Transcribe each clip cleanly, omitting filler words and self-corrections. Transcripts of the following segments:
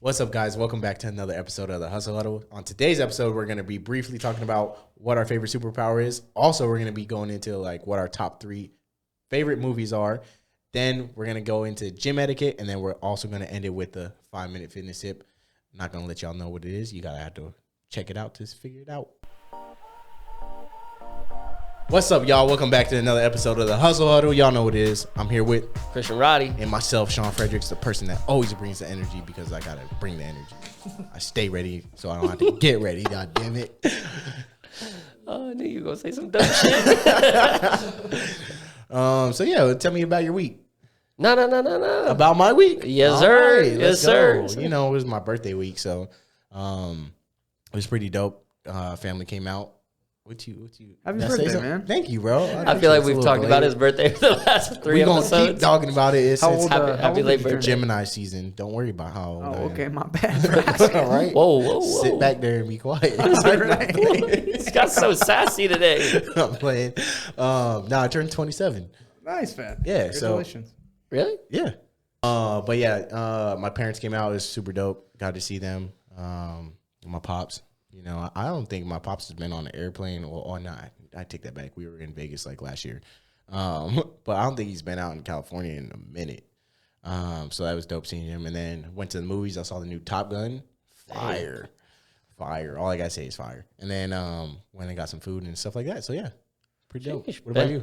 What's up, guys? Welcome back to another episode of the Huddle. On today's episode, we're going to be briefly talking about what our favorite superpower is. Also, we're going to be going into like what our top 3 favorite movies are. Then we're going to go into gym etiquette, and then we're also going to end it with the 5-minute fitness tip. I'm not going to let y'all know what it is. You got to have to check it out to figure it out. What's up, y'all? Welcome back to another episode of the Huddle. Y'all know what it is. I'm here with Christian Roddy and myself, Sean Fredericks, the person that always brings the energy because I gotta bring the energy. I stay ready so I don't have to get ready. God damn it! Oh, I knew you were gonna say some dumb shit. So yeah, tell me about your week. No. About my week? Yes, sir. Right, yes, sir. You know, it was my birthday week, so it was pretty dope. Family came out. What you? Happy birthday, man. Thank you, bro. I feel like we've talked about his birthday for the last 3 episodes. We're going to keep talking about it. It's happy late birthday. Gemini season. Don't worry about how old I am. Okay, my bad. All right. Whoa. Sit back there and be quiet. He's got so sassy today. I'm playing. I turned 27. Nice, man. Yeah. Congratulations. Really? Yeah. But yeah, my parents came out. It was super dope. Got to see them. My pops. You know, I don't think my pops has been on an airplane or not. I take that back. We were in Vegas like last year. But I don't think he's been out in California in a minute. So that was dope seeing him. And then went to the movies. I saw the new Top Gun. Fire. All I got to say is fire. And then went and got some food and stuff like that. So, yeah, pretty dope. What about you?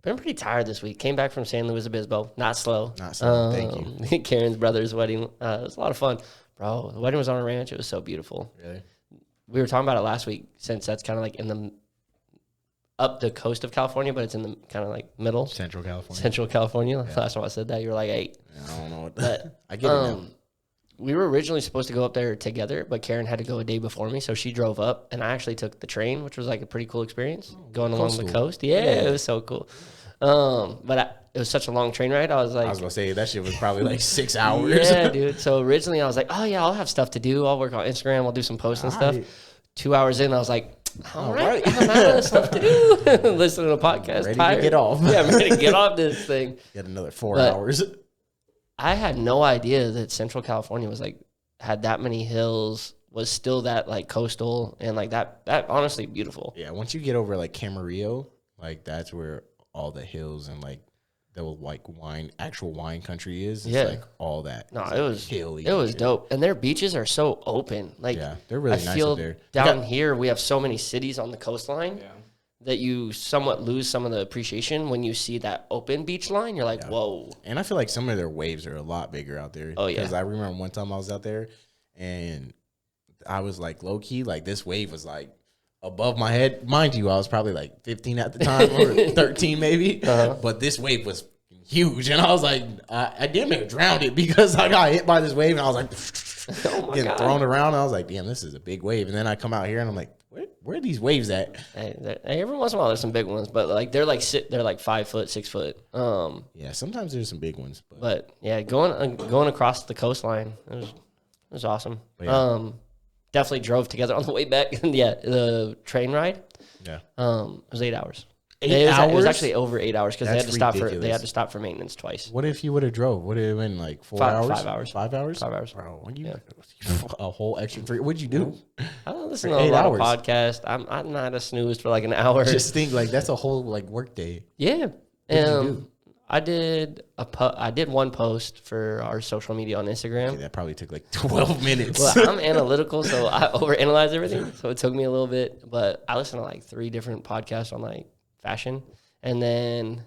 Been pretty tired this week. Came back from San Luis Obispo. Not slow. Thank you. Karen's brother's wedding. It was a lot of fun. Bro, the wedding was on a ranch. It was so beautiful. Really? We were talking about it last week since that's kind of like in the up the coast of California, but it's in the kind of like middle. Central California. Yeah. Last time I said that, you were like, hey. I don't know what that. I get it now. We were originally supposed to go up there together, but Karen had to go a day before me, so she drove up, and I actually took the train, which was like a pretty cool experience, going along the coast. Yeah, it was so cool. But it was such a long train ride. I was going to say, that shit was probably like 6 hours. Yeah, dude. So originally I was like, oh, yeah, I'll have stuff to do. I'll work on Instagram. I'll do some posts and stuff. 2 hours in, I was like, all right. I'm out of stuff to do. Listening to a podcast. Ready tired. to get off. Yeah, I'm ready to get off this thing. Get another 4 hours. I had no idea that Central California was like, had that many hills, was still that like coastal and like that honestly beautiful. Yeah, once you get over like Camarillo, like that's where all the hills and like the like actual wine country is. It's like all that. No, it's it like was hilly. It was dope. And their beaches are so open. Like they're really nice up there. Down here we have so many cities on the coastline that you somewhat lose some of the appreciation when you see that open beach line. You're like, whoa. And I feel like some of their waves are a lot bigger out there. Oh yeah. Because I remember one time I was out there and I was like low key, like this wave was like above my head. Mind you, I was probably like 15 at the time or 13 maybe. But this wave was huge. And I was like, I damn near drowned it because I got hit by this wave. And I was like, getting thrown around. And I was like, damn, this is a big wave. And then I come out here and I'm like, where are these waves at? Hey, every once in a while there's some big ones. But like they're like 5 foot, 6 foot. Yeah, sometimes there's some big ones. But yeah, going across the coastline, it was awesome. Definitely drove together on the way back. Yeah, the train ride. Yeah. It was 8 hours. 8 hours? It was actually over 8 hours because they had to stop for maintenance twice. What if you would have drove? Would it have been like 4 hours? 5 hours. 5 hours? 5 hours. Bro, a whole extra 3. What'd you do? I don't listen to a lot of podcasts. I'm not a snooze for like an hour. Just think like that's a whole like work day. Yeah. I did one post for our social media on Instagram. Okay, that probably took like 12 minutes. Well, I'm analytical, so I overanalyze everything. So it took me a little bit, but I listened to like 3 different podcasts on like fashion, and then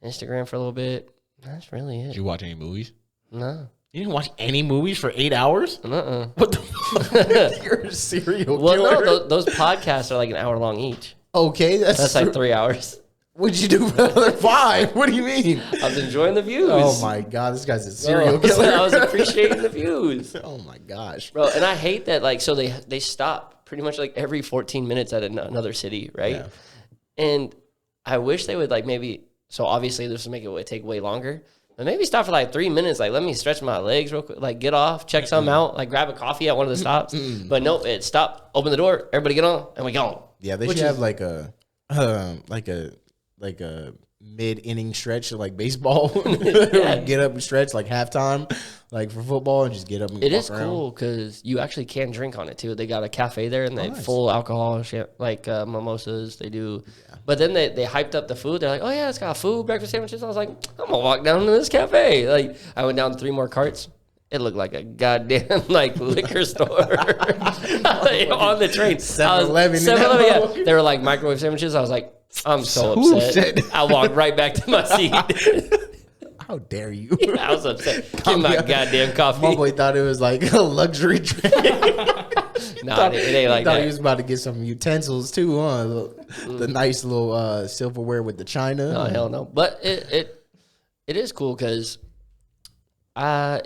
Instagram for a little bit. That's really it. Did you watch any movies? No. You didn't watch any movies for 8 hours? What the fuck? You're a serial killer. Well, no, those podcasts are like an hour long each. Okay, that's like 3 hours. What'd you do for another 5? What do you mean? I was enjoying the views. Oh my god, this guy's a serial killer. I was appreciating the views. Oh my gosh, bro! And I hate that. Like, so they stop pretty much like every 14 minutes at another city, right? Yeah. And I wish they would like maybe. So obviously this would make it take way longer. But maybe stop for like 3 minutes. Like, let me stretch my legs real quick. Like, get off, check something out. Like, grab a coffee at one of the stops. But no, it stopped. Open the door. Everybody get on, and we go. Yeah, they should have like a mid-inning stretch like baseball. Yeah. Get up and stretch like halftime, like for football, and just get up and It walk is around. cool because you actually can drink on it too. They got a cafe there and they Nice. full alcohol shit, like mimosas. They do, but then they hyped up the food. They're like, oh yeah, it's got food, breakfast sandwiches. I was like, I'm gonna walk down to this cafe. Like I went down 3 more carts. It looked like a goddamn like liquor store on the train. 7-Eleven. 7-Eleven, yeah. They were like microwave sandwiches. I was like, I'm so Ooh, upset. shit. I walked right back to my seat. How dare you? I was upset. Give me my goddamn coffee. My boy thought it was like a luxury drink. Nah, it ain't like Thought that. he was about to get some utensils too, huh? The nice little silverware with the china. No, hell no. But it is cool because I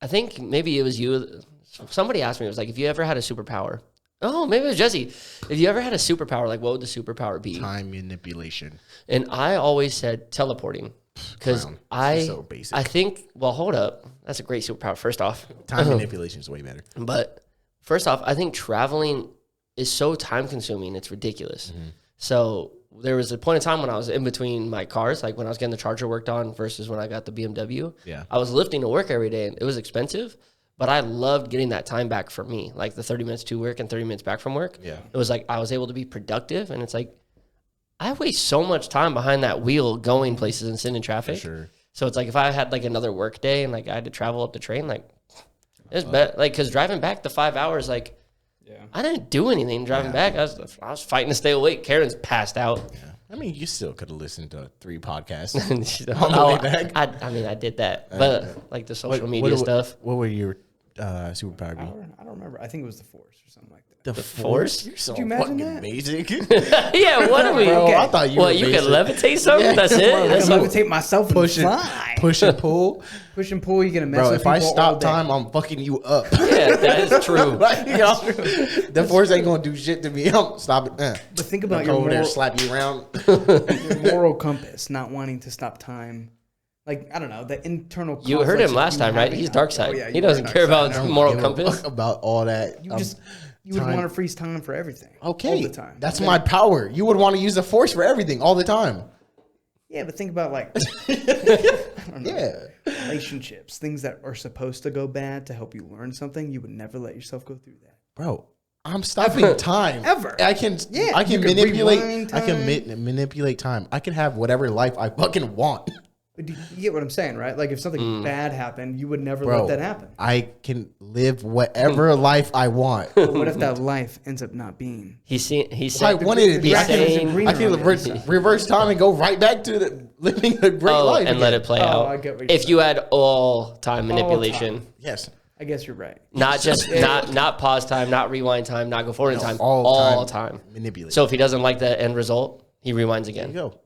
think maybe it was you. Somebody asked me, it was like, if you ever had a superpower. Oh, maybe it was Jesse. If you ever had a superpower, like what would the superpower be? Time manipulation. And I always said teleporting. Because Clown. I So basic. I think, well, hold up. That's a great superpower, first off. Time manipulation is way better. But first off, I think traveling is so time consuming, it's ridiculous. Mm-hmm. So there was a point in time when I was in between my cars, like when I was getting the Charger worked on versus when I got the BMW. Yeah. I was lifting to work every day and it was expensive, but I loved getting that time back for me, like the 30 minutes to work and 30 minutes back from work. Yeah. It was like I was able to be productive, and it's like I waste so much time behind that wheel going places and sitting in traffic. Sure. So it's like if I had like another work day and like I had to travel up the train, like it's better. Like because driving back the 5 hours, like I didn't do anything driving back. I was fighting to stay awake. Karen's passed out. Yeah. I mean, you still could have listened to 3 podcasts. On the way back. I mean, I did that, but like the social media what, stuff. What would your superpower be? I don't remember. I think it was the Force or something like that. The Force? You're so Could you imagine fucking that? basic. Yeah, what are we? Bro, Okay. I thought you What, were you can basic. levitate something? That's it? I That's can what, levitate myself and Push fly. push and pull. Push and pull. You're gonna mess Bro, with if I people all stop day. time, I'm fucking you up. yeah, that is true. Like, you know, the force ain't gonna do shit to me. I'm stop it. But think about Go your over there, moral, slap you around. your moral compass, not wanting to stop time. Like I don't know the internal. You heard him conflicts last you time, right? having. He's dark side. Oh, yeah, He you doesn't are care dark about side. I don't moral give a compass. fuck about all that. You would time. want to freeze time for everything. Okay, all the time. that's my power. You would want to use the force for everything all the time. Yeah, but think about like I don't know, Yeah. relationships, things that are supposed to go bad to help you learn something. You would never let yourself go through that. Bro, I'm stopping time. Ever. I can Yeah, I can you could manipulate rewind I can time. manipulate time. I can have whatever life I fucking want. But do you get what I'm saying, right? Like if something bad happened, you would never Bro, let that happen. I can live whatever life I want. But what if that life ends up not being? He I said, wanted it to be. he's I can, saying, I can reverse time and go right back to living a great oh, life and let again. it play Oh, out. I get what you're If you had all time manipulation, Yes. I guess you're right. not just not pause time, not rewind time, not go forward in time, all time. Manipulate. So if he doesn't like the end result, he rewinds there you again. go.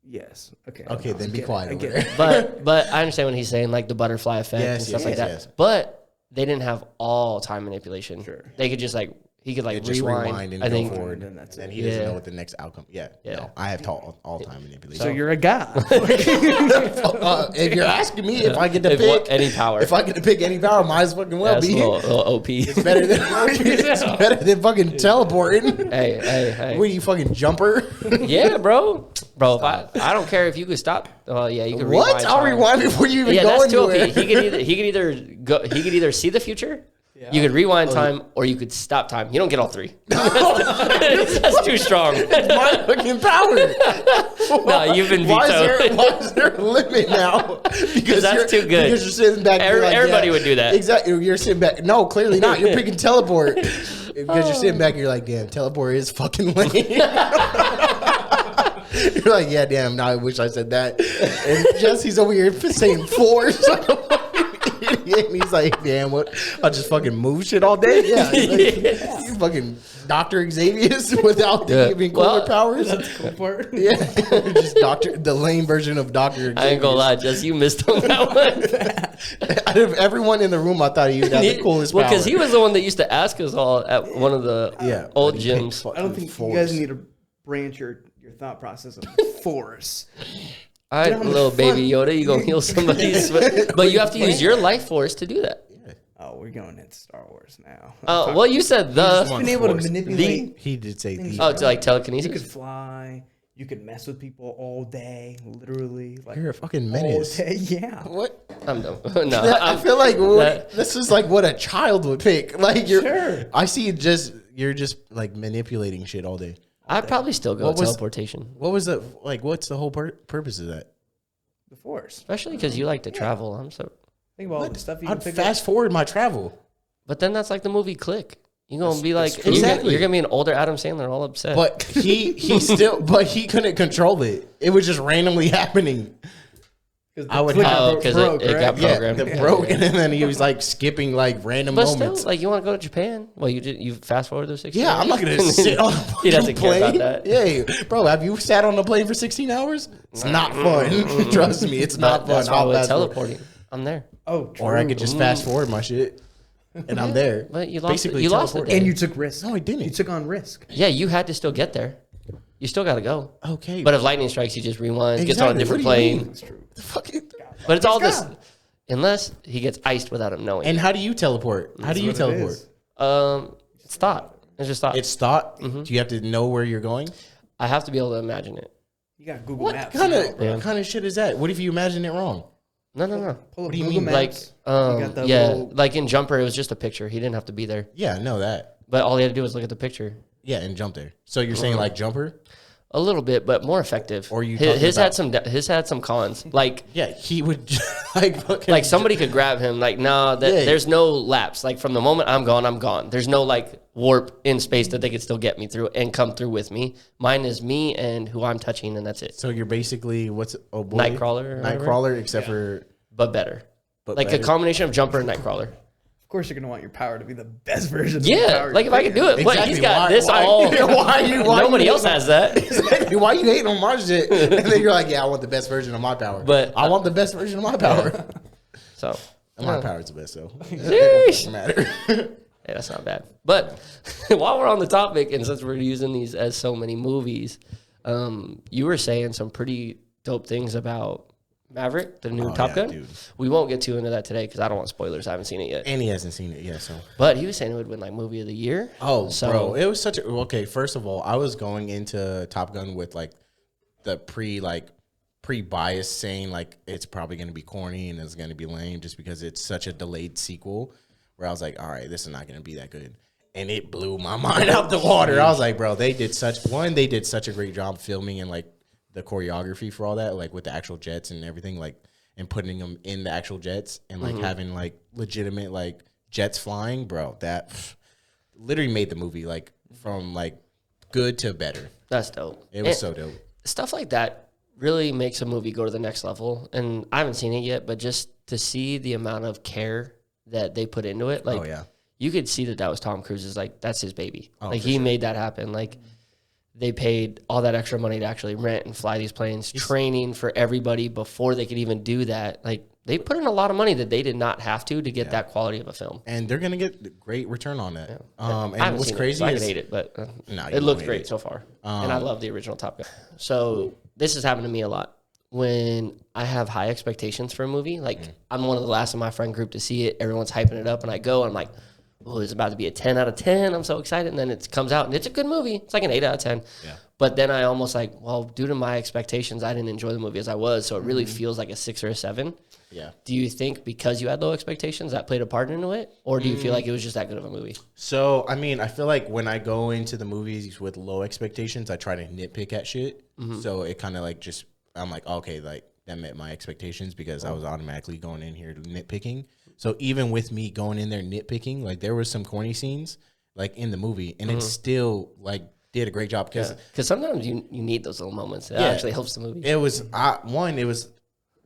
Yes. Okay. Okay, then be get it. quiet I over get there. it. But I understand what he's saying, like the butterfly effect Yes, and stuff yes, like that. yes. But they didn't have all time manipulation. Sure. They could just like he could like Just rewind. and I go think forward. And that's And it. he doesn't Yeah. know what the next outcome. Yeah. Yeah. No, I have all time manipulation. So you're a god. If you're asking me if I get to If pick what- any power. if I get to pick any power, might as fucking well That's a be. little OP. It's better than it's better than fucking teleporting. hey. What are you fucking jumper? Yeah, bro. Bro, if I don't care if you could stop. Oh yeah, you could rewind. What? I'll time. rewind before you even Yeah, go that's too OP. anywhere. He could either see the future. You could rewind time, or you could stop time. You don't get all three. That's too strong. My fucking power. No, you've been Why vetoed. is there a limit now? Because that's you're- too good. Because you're sitting back. You're like, Everybody yeah, would do that. Exactly. You're sitting back. No, clearly not. You're picking teleport. Because you're sitting back. You're like, damn, teleport is fucking lame. You're like, yeah, damn. Now I wish I said that. And Jesse's over here saying force. And he's like, damn, what? I'll just fucking move shit all day. Yeah, like, you fucking Dr. Xavier's without giving cooler powers. Cool part. Yeah, just the lame version of Dr. Xavier. I ain't gonna lie, Jess, you missed on that one. Out of everyone in the room, I thought he would have the coolest Well, power. because he was the one that used to ask us all at one of the old but he picked gyms. I don't think force. you guys need to branch your thought process of force. All right, Get on the little baby front. Yoda, you gonna heal somebody's. But you have to use your life force to do that. Oh we're going into Star Wars now. Oh, well, you said Just the. been able to manipulate. He did say things the. Oh, to like You telekinesis. could fly. You could mess with people all day, literally. Like You're a fucking all menace. day. Yeah. What? I'm done. No, I feel like this is like what a child would pick. Like you're. Sure. I see you're just like manipulating shit all day. I'd probably still go What was- teleportation, What was the like? What's the whole purpose of that? The Force. especially because you like to travel. I'm so. Think about all the stuff you can I'd pick fast forward my travel. But then that's like the movie Click. You're gonna be like, true. Exactly. you're gonna be an older Adam Sandler, all upset. But he still, but he couldn't control it. It was just randomly happening. I would have- because it got Yeah, programmed. the broke, and then he was like skipping like random But moments. still, like you want to go to Japan? Well, you fast forward those 16 Yeah, hours? I'm not gonna sit on a He doesn't fucking care plane. about that. Yeah, bro, have you sat on a plane for 16 hours? It's not fun. Trust me, it's not fun. That's why I'll with fast forward. teleporting, I'm there. Oh, true. Or I could just fast forward my shit, and I'm there. But you lost. Basically You lost the teleport. day. And you took risk. No, I didn't. You took on risk. Yeah, you had to still get there. You still got to go. Okay, But if lightning strikes, he just rewinds, gets on a Exactly. different What do you plane. mean? It's true. fucking. But it's all this, God. unless he gets iced without him knowing. And how do you teleport? How do you What it teleport? is. It's thought. It's just thought. It's thought. Do you have to know where you're going? I have to be able to imagine it. You got Google What Maps. kind now. of kind of shit is that? What if you imagine it wrong? No. Pull up do you Google mean? Like, Maps. You got the yeah, little- like in Jumper, it was just a picture. He didn't have to be there, Yeah, I know that. but all he had to do was look at the picture. Yeah, and jump there. So you're saying like jumper? A little bit, but more effective. Or you his, talking his had some cons. Like Yeah, he would like fucking like somebody could grab him. Like no, Yeah. there's no lapse. Like from the moment I'm gone, I'm gone. There's no like warp in space that they could still get me through and come through with me. Mine is me and who I'm touching, and that's it. So you're basically what's oh boy Nightcrawler or whatever? Nightcrawler, except for But better. but Like better. a combination of Jumper and Nightcrawler. Of course, you're gonna want your power to be the best version. Of the Yeah, power like if I could do it. What, Exactly. he's got Why- this why- all. why Nobody you else hating has that. Exactly. Why you hating on my shit? And then you're like, yeah, I want the best version of my power. But- I want the best version of my power. So And my power is the best, so it Sheesh. doesn't matter. yeah, that's not bad. But while we're on the topic, and since we're using these as so many movies, you were saying some pretty dope things about Maverick, the new Top yeah, Gun. dude. We won't get too into that today because I don't want spoilers. I haven't seen it yet. And he hasn't seen it yet, so. But he was saying it would win like movie of the year. Oh, So- bro, it was such a okay. First of all, I was going into Top Gun with like the pre-bias saying like it's probably going to be corny and it's going to be lame just because it's such a delayed sequel. Where I was like, all right, this is not going to be that good, and it blew my mind out the water. I was like, bro, they did such a great job filming and like the choreography for all that, like with the actual jets and everything, like and putting them in the actual jets and like having like legitimate like jets flying, bro. That literally made the movie like from like good to better. That's dope. It was And so dope. stuff like that really makes a movie go to the next level. And I haven't seen it yet, but just to see the amount of care that they put into it, like Oh yeah, you could see that was Tom Cruise's, like that's his baby. Oh, Like for he sure. made that happen. Like they paid all that extra money to actually rent and fly these planes, training for everybody before they could even do that. Like they put in a lot of money that they did not have to get that quality of a film. and they're gonna get great return on that. I And haven't what's seen crazy it, so I is could hate it, but No, you it looked won't hate great it. so far. And I love the original Top Gun. So this has happened to me a lot. When I have high expectations for a movie, like I'm one of the last in my friend group to see it. Everyone's hyping it up, and I go, and I'm like, oh, it's about to be a 10 out of 10. I'm so excited. And then it comes out, and it's a good movie. It's like an 8 out of 10. Yeah. But then I almost like, well, due to my expectations, I didn't enjoy the movie as I was. So it really feels like a 6 or a 7. yeah. Do you think because you had low expectations that played a part into it? Or do you feel like it was just that good of a movie? So I mean, I feel like when I go into the movies with low expectations, I try to nitpick at shit. So it kind of like just I'm like, okay, like that met my expectations because I was automatically going in here nitpicking. So even with me going in there nitpicking, like there was some corny scenes like in the movie, and it still like did a great job because Because sometimes you need those little moments. It Yeah. actually helps the movie. it was it was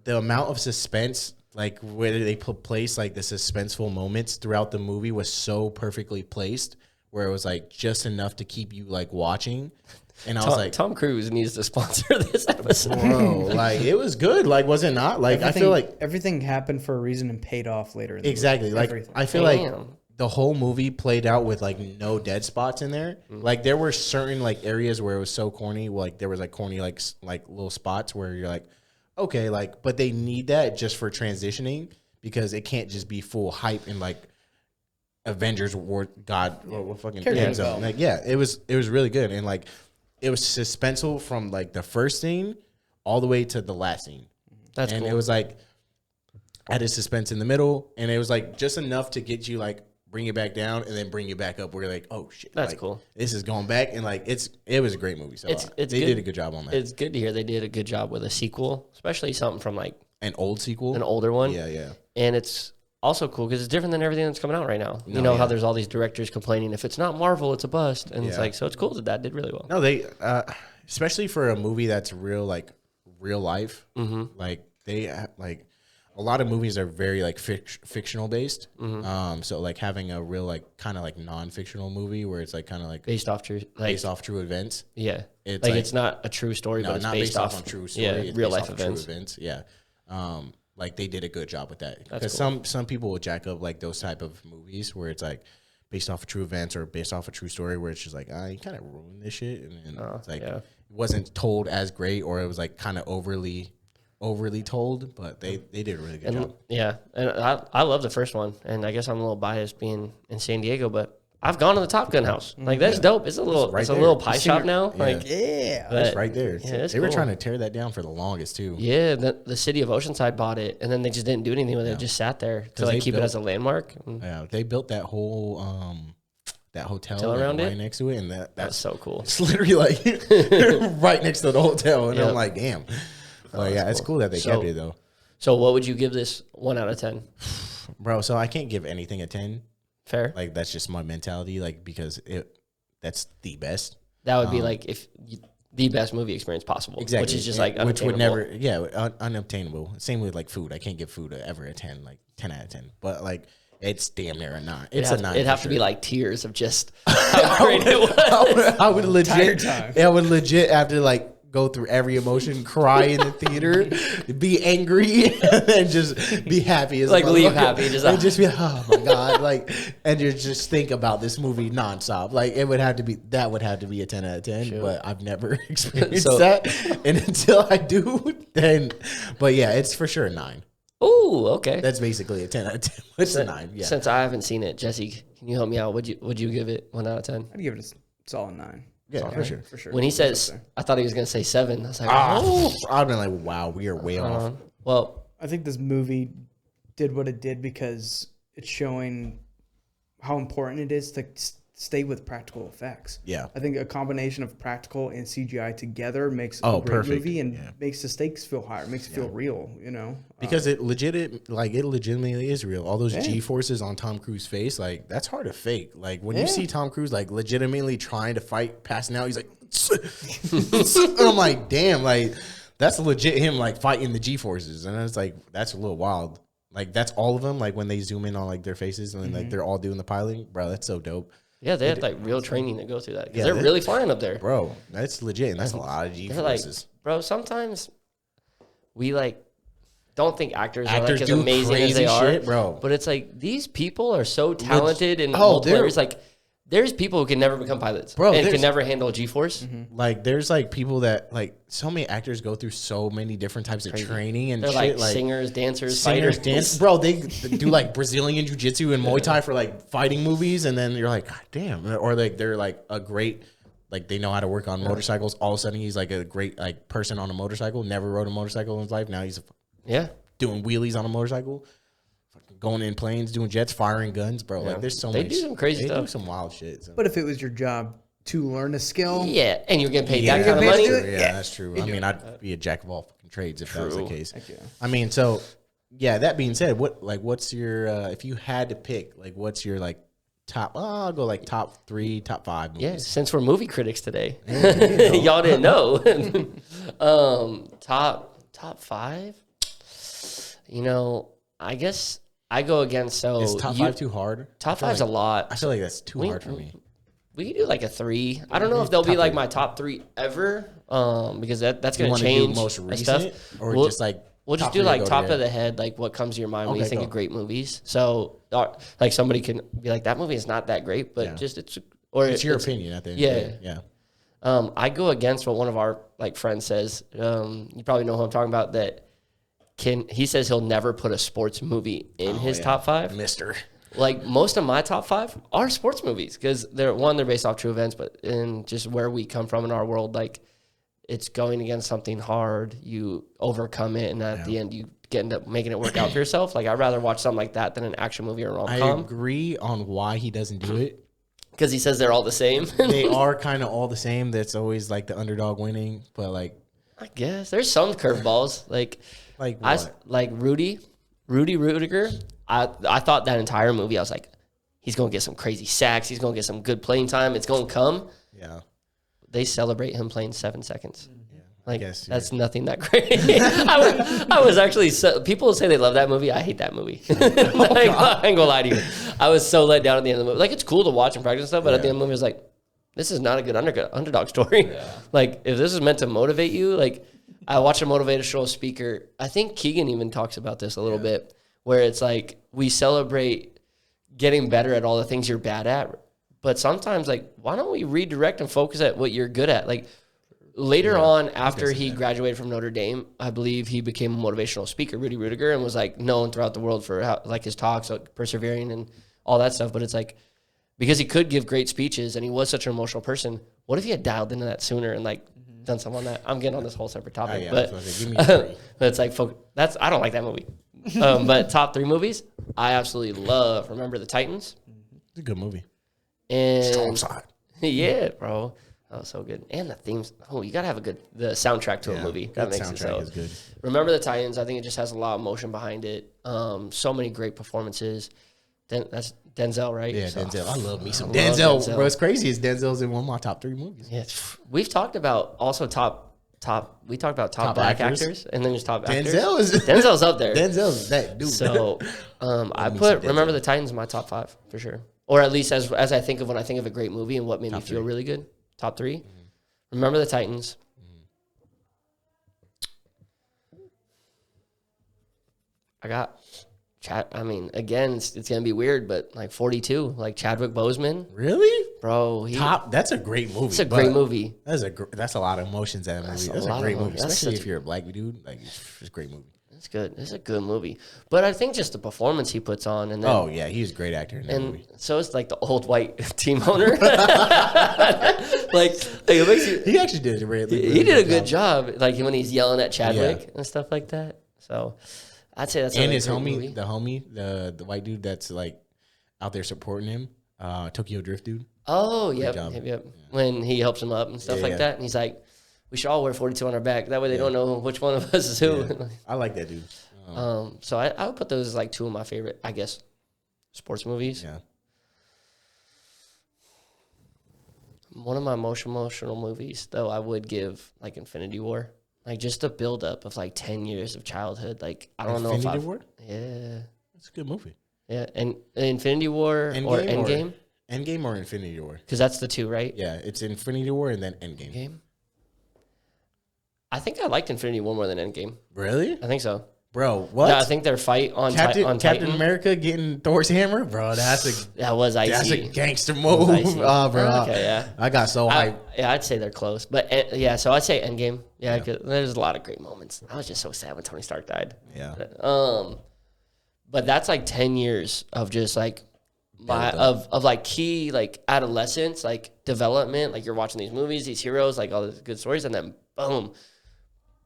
the amount of suspense, like where they place like the suspenseful moments throughout the movie was so perfectly placed, where it was like just enough to keep you like watching. And I was like, Tom Cruise needs to sponsor this episode. bro, like it was good. Like, was it not? Like, I feel like everything happened for a reason and paid off later. In the exactly. movie. Like, Everything. I feel like Damn. the whole movie played out with like no dead spots in there. Like, there were certain like areas where it was so corny. Like, there was like corny like little spots where you're like, okay, like, but they need that just for transitioning because it can't just be full hype and like Avengers War God or fucking Character so like it was really good, and like it was suspenseful from like the first scene all the way to the last scene. That's and cool. it was like added suspense in the middle, and it was like just enough to get you like bring you back down and then bring you back up where you're like, oh shit, That's like, cool. This is going back, and like it was a great movie. So they did a good job on that. It's good to hear they did a good job with a sequel, especially something from like An old sequel, an older one. Yeah. And it's also cool because it's different than everything that's coming out right now. You know how there's all these directors complaining if it's not Marvel, it's a bust, and it's like, so it's cool that did really well. No, they especially for a movie that's real life. Like they like a lot of movies are very like fictional based. So like having a real like kind of like non-fictional movie where it's like kind of like based off true events. Yeah, it's like it's not a true story, but it's not based off on true story. Yeah, it's real based life off events. True events. Yeah. Like they did a good job with that because cool. some people will jack up like those type of movies where it's like based off of true events or based off a true story where it's just like you kind of ruined this shit, and then it's like it wasn't told as great, or it was like kind of overly told, but they did a really good job. Yeah, and I love the first one, and I guess I'm a little biased being in San Diego, but I've gone to the Top Gun house. Like that's dope. It's a little right it's a there. little pie shop now. Yeah. Like That's right there. Yeah, they were cool. trying to tear that down for the longest too. Yeah, the city of Oceanside bought it, and then they just didn't do anything with it. It just sat there to like keep it as a landmark. Yeah, they built that whole that hotel around right it next to it, and that's so cool. It's literally like right next to the hotel, and I'm like, damn. But yeah, it's cool that they kept it though. So what would you give this 1 out of 10? Bro, so I can't give anything a 10. Fair. Like that's just my mentality, like because that's the best. That would be like the best movie experience possible. Exactly. Which is just like which would unattainable. never unobtainable. Same with like food. I can't give food ever a 10, like 10 out of 10. But like it's damn near a 9. It's a 9. It'd have to be like tears of just how great it was. I would legit have to like go through every emotion, cry in the theater, be angry, and just be happy as like leave happy, just be oh my god, like, and you just think about this movie nonstop. Like it would have to be a 10 out of 10. Sure. But I've never experienced that, and until I do, then. But yeah, it's for sure a 9. Ooh, okay. That's basically a 10 out of 10. It's a 9. Yeah. Since I haven't seen it, Jesse, can you help me out? Would you give it 1 out of 10? I'd give it a solid 9. Yeah, for sure. For sure. When he says, I thought he was going to say 7. I was like, I've been like, wow, we are way off. Well, I think this movie did what it did because it's showing how important it is to stay with practical effects. Yeah. I think a combination of practical and CGI together makes a great movie and makes the stakes feel higher, makes it feel real, you know? Because it legitimately is real. All those G-forces on Tom Cruise's face, like, that's hard to fake. Like, when you see Tom Cruise, like, legitimately trying to fight, passing out, he's like, and I'm like, damn, like, that's legit him, like, fighting the G-forces. And it's like, that's a little wild. Like, that's all of them, like, when they zoom in on, like, their faces and, like, they're all doing the piloting. Bro, that's so dope. Yeah, they had like real training to go through that. Because they're really flying up there. Bro, that's legit. And that's a lot of G-forces. Like, bro, sometimes we like don't think actors are like as do amazing as they shit, are. Bro. But it's like these people are so talented in multiple areas. Like there's people who can never become pilots, bro, and can never handle a G-force. Like there's like people that like so many actors go through so many different types of training and they're shit. Like singers, dancers, fighters, fighters. Bro, they do like Brazilian jiu-jitsu and Muay Thai for like fighting movies, and then you're like, God damn. Or like they're like a great, like they know how to work on motorcycles. All of a sudden he's like a great like person on a motorcycle, never rode a motorcycle in his life. Now he's doing wheelies on a motorcycle. Going in planes, doing jets, firing guns, bro. Like there's so they much. do some crazy stuff. They do some wild shit. So. But if it was your job to learn a skill, and you're getting paid that kind of money, that's true. I mean, I'd be a jack of all fucking trades if that was the case. I mean, so that being said, what's your if you had to pick, like, what's your like top? I'll go like top 3, top 5 movies. Yeah, since we're movie critics today, y'all didn't know. Top 5. You know, I guess I go against Is top 5 too hard? Top 5's a lot. I feel like that's too hard for me. We can do like a 3. I don't know if they'll be like my top 3 ever, because that's going to change most recent, stuff. or just like we'll just do like top of the head, like what comes to your mind when you think of great movies. So like somebody can be like, that movie is not that great, but just it's your opinion at the end. Yeah. I go against what one of our like friends says. You probably know who I'm talking about. He says he'll never put a sports movie in his top 5. Mister. like most of my top 5 are sports movies because they're based off true events, but in just where we come from in our world, like it's going against something hard, you overcome it, and at the end you end up making it work out for yourself. Like I'd rather watch something like that than an action movie or rom-com. I agree on why he doesn't do it. Because he says they're all the same. They are kind of all the same. That's always like the underdog winning, but like I guess there's some curveballs. Like what? Rudy Rudiger. I thought that entire movie, I was like, he's going to get some crazy sacks. He's going to get some good playing time. It's going to come. Yeah. They celebrate him playing 7 seconds. Yeah. Like, guess, that's nothing that great. I was actually, people say they love that movie. I hate that movie. Like, I ain't going to lie to you. I was so let down at the end of the movie. Like, it's cool to watch and practice stuff, but at the end of the movie, I was like, this is not a good underdog story. Yeah. Like, if this is meant to motivate you, like, I watched a motivational speaker. I think Keegan even talks about this a little bit, where it's like, we celebrate getting better at all the things you're bad at, but sometimes, like, why don't we redirect and focus at what you're good at? Like, later on, after he graduated from Notre Dame, I believe he became a motivational speaker, Rudy Rudiger, and was, like, known throughout the world for, how, like, his talks, like, persevering and all that stuff. But it's like, because he could give great speeches and he was such an emotional person, what if he had dialed into that sooner and, like, done something on that? I'm getting on this whole separate topic. But it's like, I don't like that movie. But top 3 movies, I absolutely love Remember the Titans. It's a good movie. And Strong side. Yeah, bro. Oh, so good. And the themes. Oh, you got to have the soundtrack to a movie. That makes it so. Is good. Remember the Titans. I think it just has a lot of emotion behind it. So many great performances. That's Denzel, right? Yeah, so, Denzel. I love me some Denzel. Bro, it's crazy. Denzel's in one of my top 3 movies. Yeah, we've talked about also we talked about top black actors and then just top actors. Denzel's up there. Denzel's that dude. So I put Remember the Titans in my top 5 for sure. Or at least as I think of when I think of a great movie and what made me feel really good. Top 3. Mm-hmm. Remember the Titans. Mm-hmm. I got again, it's going to be weird, but like 42, like Chadwick Boseman. Really? Bro, that's a great movie. It's a great movie. That's a lot of emotions in that movie. That's a great movie, especially if you're a black dude. Like, it's a great movie. It's good. It's a good movie. But I think just the performance he puts on. And then, he's a great actor in that movie. So it's like the old white team owner. like it makes you, he actually did he did a good job. Like when he's yelling at Chadwick and stuff like that. So I'd say that's and his homie, the white dude that's like out there supporting him, Tokyo Drift dude. Oh, yep. When he helps him up and stuff like that, and he's like, we should all wear 42 on our back. That way they don't know which one of us is who. Yeah. I like that dude. So I would put those as like 2 of my favorite, I guess, sports movies. Yeah. One of my most emotional movies, though, I would give like Infinity War. Like just the build up of like 10 years of childhood. Like I don't know if Infinity War? Yeah. It's a good movie. Yeah. And Infinity War or Endgame? Endgame or Infinity War? Because that's the 2, right? Yeah, it's Infinity War and then Endgame. I think I liked Infinity War more than Endgame. Really? I think so. Bro, what? Yeah, I think their fight on Captain America getting Thor's hammer, bro. That was icy. That's a gangster move, bro. Okay, yeah. I got so hyped. I'd say they're close, but so I'd say Endgame. Yeah, there's a lot of great moments. I was just so sad when Tony Stark died. Yeah. But that's like 10 years of just like of like key like adolescence, like development. Like you're watching these movies, these heroes, like all these good stories, and then boom.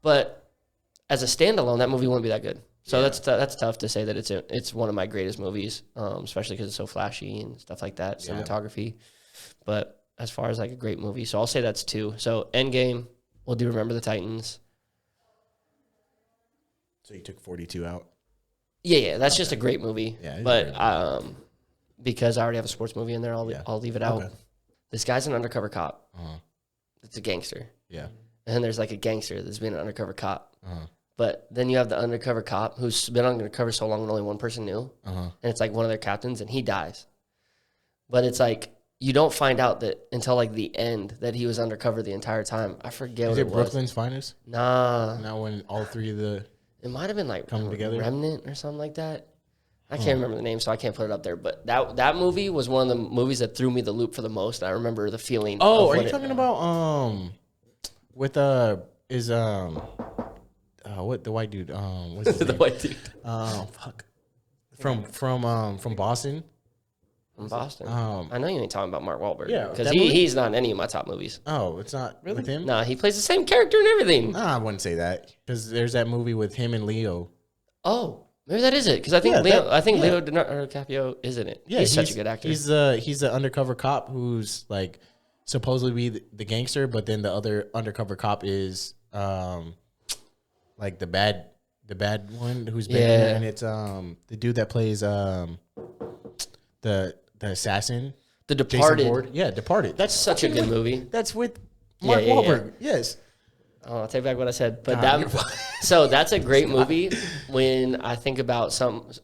But as a standalone, that movie wouldn't be that good. So that's tough to say that it's one of my greatest movies, especially because it's so flashy and stuff like that, cinematography. But as far as like a great movie, so I'll say that's 2. So Endgame, we'll do Remember the Titans. So you took 42 out? Yeah, that's just a great movie. Yeah, but because I already have a sports movie in there, I'll leave it out. Okay. This guy's an undercover cop. It's a gangster. Yeah. And there's like a gangster that's been an undercover cop. But then you have the undercover cop who's been undercover so long and only one person knew. And it's like one of their captains and he dies. But it's like you don't find out that until like the end that he was undercover the entire time. I forget what it was. Is it Brooklyn's Finest? Nah. Now when all 3 of the... It might have been like coming together? Remnant or something like that. I can't remember the name, so I can't put it up there. But that movie was one of the movies that threw me the loop for the most. I remember the feeling. Oh, are you talking about with what the white dude? What's his the name? white dude. Fuck. From Boston. From Boston. Um, I know you ain't talking about Mark Wahlberg. Yeah, because that movie? he's not in any of my top movies. Oh, it's not with him? Nah, he plays the same character and everything. Nah, I wouldn't say that. Because there's that movie with him and Leo. Oh, maybe that is it. Because I think Leo DiCaprio is in it. Yeah, he's such a good actor. He's an undercover cop who's like supposedly be the gangster, but then the other undercover cop is like the bad one who's been in it, and it's the dude that plays the assassin. The Departed. Yeah, Departed. That's such a good movie. That's with Mark Wahlberg. Yeah. Yes. Oh, I'll take back what I said. But God, so that's a great movie when I think about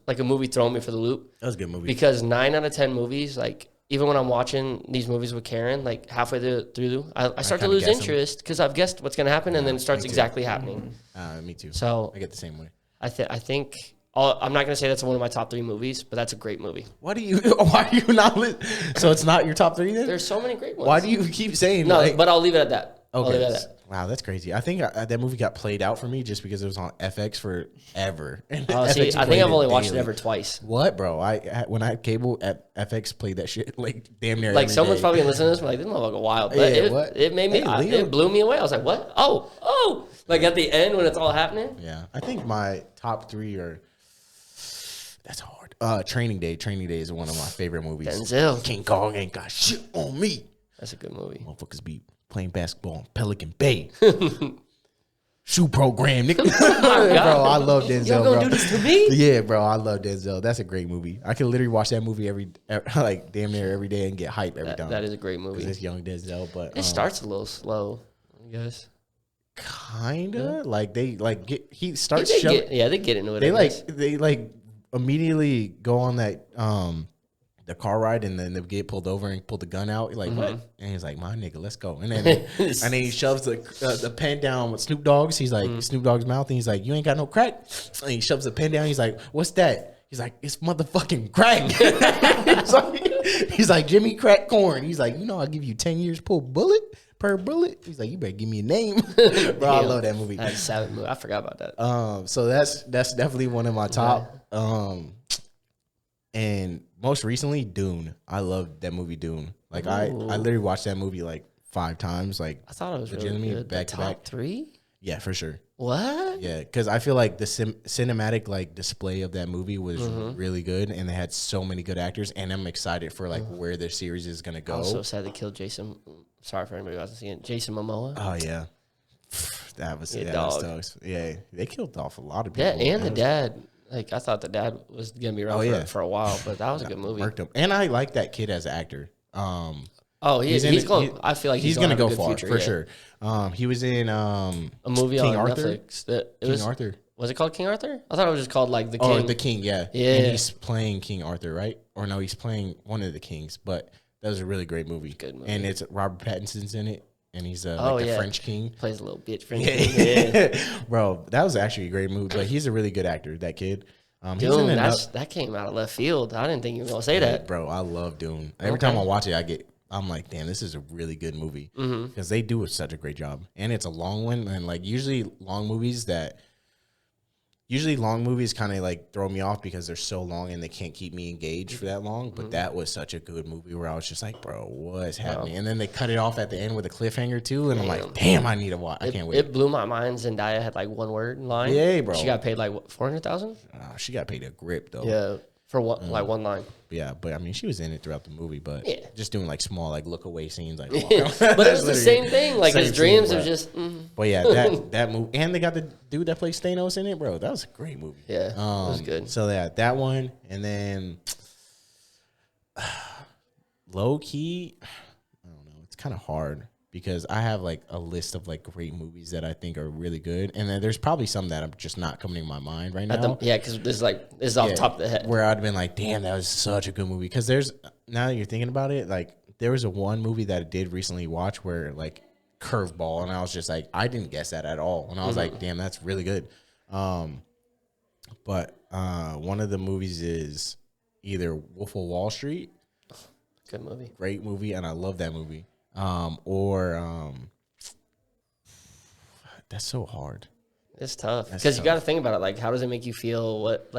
like a movie throwing me for the loop. That was a good movie. Because 9 out of 10 movies, like even when I'm watching these movies with Karen, like halfway through, I start to lose interest because I've guessed what's going to happen and then it starts exactly happening. Me too. So I get the same way. I think I'm not going to say that's one of my top 3 movies, but that's a great movie. Why are you not so it's not your top 3 then? There's so many great ones. Why do you keep saying no? But I'll leave it at that. Okay. Wow, that's crazy. I think that movie got played out for me just because it was on FX forever. Oh, see, I think I've only watched it ever twice. What, bro? When I had cable, FX played that shit like damn near. Like every someone's day. probably listening to this, like this motherfucker wild. But it made me, it blew me away. I was like, what? Oh, like at the end when it's all happening. Yeah, I think my top 3 are. That's hard. Training Day. Training Day is one of my favorite movies. Denzel. King Kong ain't got shit on me. That's a good movie. Motherfuckers be playing basketball in Pelican Bay. Shoe program, nigga. Oh bro, I love Denzel. You gonna do this to me? Yeah, bro, I love Denzel. That's a great movie. I can literally watch that movie every like damn near every day and get hype every time. That is a great movie. It's young Denzel, but it starts a little slow, I guess. Kinda like they he starts. They get into it. They immediately go on that the car ride and then they get pulled over and pull the gun out. Like what? And he's like, "My nigga, let's go." And then he shoves the pen down with Snoop Dogg's. He's like Snoop Dogg's mouth, and he's like, "You ain't got no crack." And he shoves the pen down. He's like, "What's that?" He's like, "It's motherfucking crack." he's like Jimmy Crack Corn. He's like, I'll give you 10 years per bullet. He's like, you better give me a name. Bro, I love that movie. That's a savage movie. I forgot about that. So that's definitely one of my top. And most recently, Dune. I love that movie, Dune. Like I literally watched that movie like 5 times. Like I thought it was really good. Back to back. 3? Yeah, for sure. What? Yeah, because I feel like the cinematic like display of that movie was really good, and they had so many good actors, and I'm excited for like where their series is gonna go. I was so sad they killed Jason. Sorry for anybody who hasn't seen it. Jason Momoa. Oh yeah, that was yeah. They killed off a lot of people. Yeah, and the dad. Like I thought the dad was gonna be around for a while, but that was a good movie. And I like that kid as an actor. He's going. I feel like he's going to go far for sure. He was in a movie King on Arthur? Netflix. Arthur. Was it called King Arthur? I thought it was just called like the King. Oh, the King, yeah. And he's playing King Arthur, right? Or no, he's playing one of the kings. But that was a really great movie. Good movie. And it's Robert Pattinson's in it, and he's the French king. Plays a little bitch French king. Yeah. Bro, that was actually a great movie. But he's a really good actor, that kid. Dune, that came out of left field. I didn't think you were gonna say that, bro. I love Dune. Every time I watch it, I'm like, damn, this is a really good movie because they do such a great job, and it's a long one. And like usually long movies kind of like throw me off because they're so long and they can't keep me engaged for that long. But that was such a good movie where I was just like, bro, what's happening? And then they cut it off at the end with a cliffhanger too, and I'm like, damn, I need to watch. I can't wait. It blew my mind. Zendaya had like one word line. Yeah, bro. She got paid like $400,000. She got paid a grip though. Yeah, for what like one line. Yeah, but I mean, she was in it throughout the movie, but just doing like small like look away scenes, like. But it was the same thing. Like his dreams are just. But yeah, that movie, and they got the dude that plays Thanos in it, bro. That was a great movie. Yeah, it was good. So that one, and then low key, I don't know. It's kind of hard because I have like a list of like great movies that I think are really good, and then there's probably some that I'm just not coming to my mind right now. Because this is off the top of the head. Where I'd been like, damn, that was such a good movie. Because there's now that you're thinking about it, like there was one movie that I did recently watch where like Curveball, and I was just like, I didn't guess that at all, and I was like, damn, that's really good. But one of the movies is either Wolf of Wall Street. Good movie. Great movie, and I love that movie. That's so hard. It's tough because you got to think about it. Like, how does it make you feel? What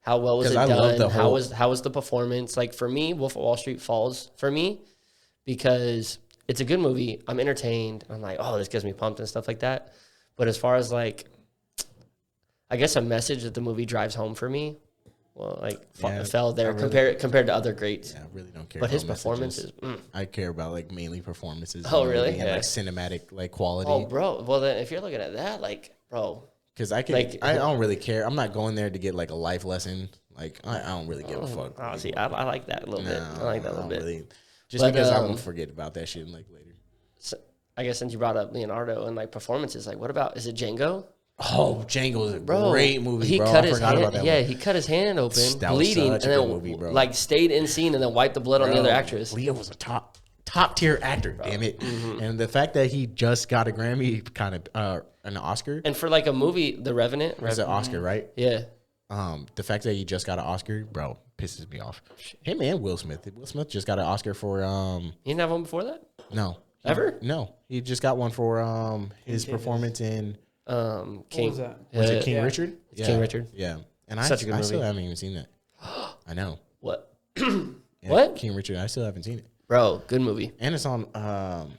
How well was it 'Cause I love done? the How whole- was the performance? Like for me, Wolf of Wall Street falls for me because it's a good movie. I'm entertained. I'm like, oh, this gets me pumped and stuff like that. But as far as like, I guess a message that the movie drives home for me, well, like fell there compared to other greats. Yeah, I really don't care. But his about performance messages. is. I care about like mainly performances. Oh, in the really? movie and Yeah. like cinematic like quality. Oh, bro. Well, then if you're looking at that, like, bro. Because I can, Like- I don't really care. I'm not going there to get like a life lesson. Like I don't really give a fuck. Oh, see, I like that a little bit. I like that a little bit. Really, just But, because I won't forget about that shit like later. So, I guess since you brought up Leonardo and like performances, like, what about is it Django? Oh, Django is a Bro, great movie, he bro. cut I his forgot hand. about that Yeah, one. he cut his hand open, That was bleeding, and such a then good movie, bro. like stayed in scene and then wiped the blood on the other actress. Leo was a top tier actor, damn it. Mm-hmm. And the fact that he just got a Grammy, kind of an Oscar. And for like a movie, The Revenant, It's an Oscar, right? yeah, The fact that he just got an Oscar, bro, pisses me off. Him and Will Smith. Will Smith just got an Oscar for he didn't have one before that. no. Ever? No. He just got one for his performance in King. was that? was it King yeah. Richard? It's King Richard. Yeah. And Such a good I still movie. haven't even seen that. I know. What, Yeah, What? King Richard, I still haven't seen it. bro? Good movie. And it's on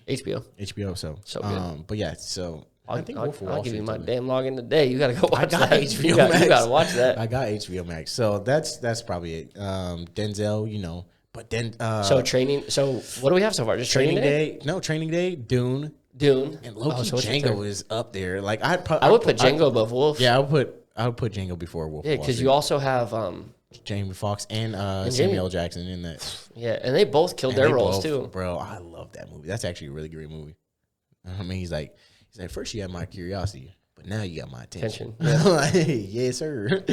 HBO. HBO, so good. but yeah, so I think Wolf of I'll Wall give you Street my too. damn login today. You gotta go watch got that. HBO you Max. gotta watch that. I got HBO Max. So that's probably it. Denzel, you know. But then So training. So what do we have so far? Just training, day? No, Training Day, Dune, Dune. and Loki. so what's your Django third? is up there. Like I would put Django above Wolf. Yeah, I would put Django before Wolf. Yeah, because you also have Jamie Foxx and Jamie- Samuel L. Jackson in that. yeah, and they both killed And their they roles both- too. Bro, I love that movie. That's actually a really great movie. I mean, he's like first you had my curiosity, but now you got my attention. Like, yes, sir.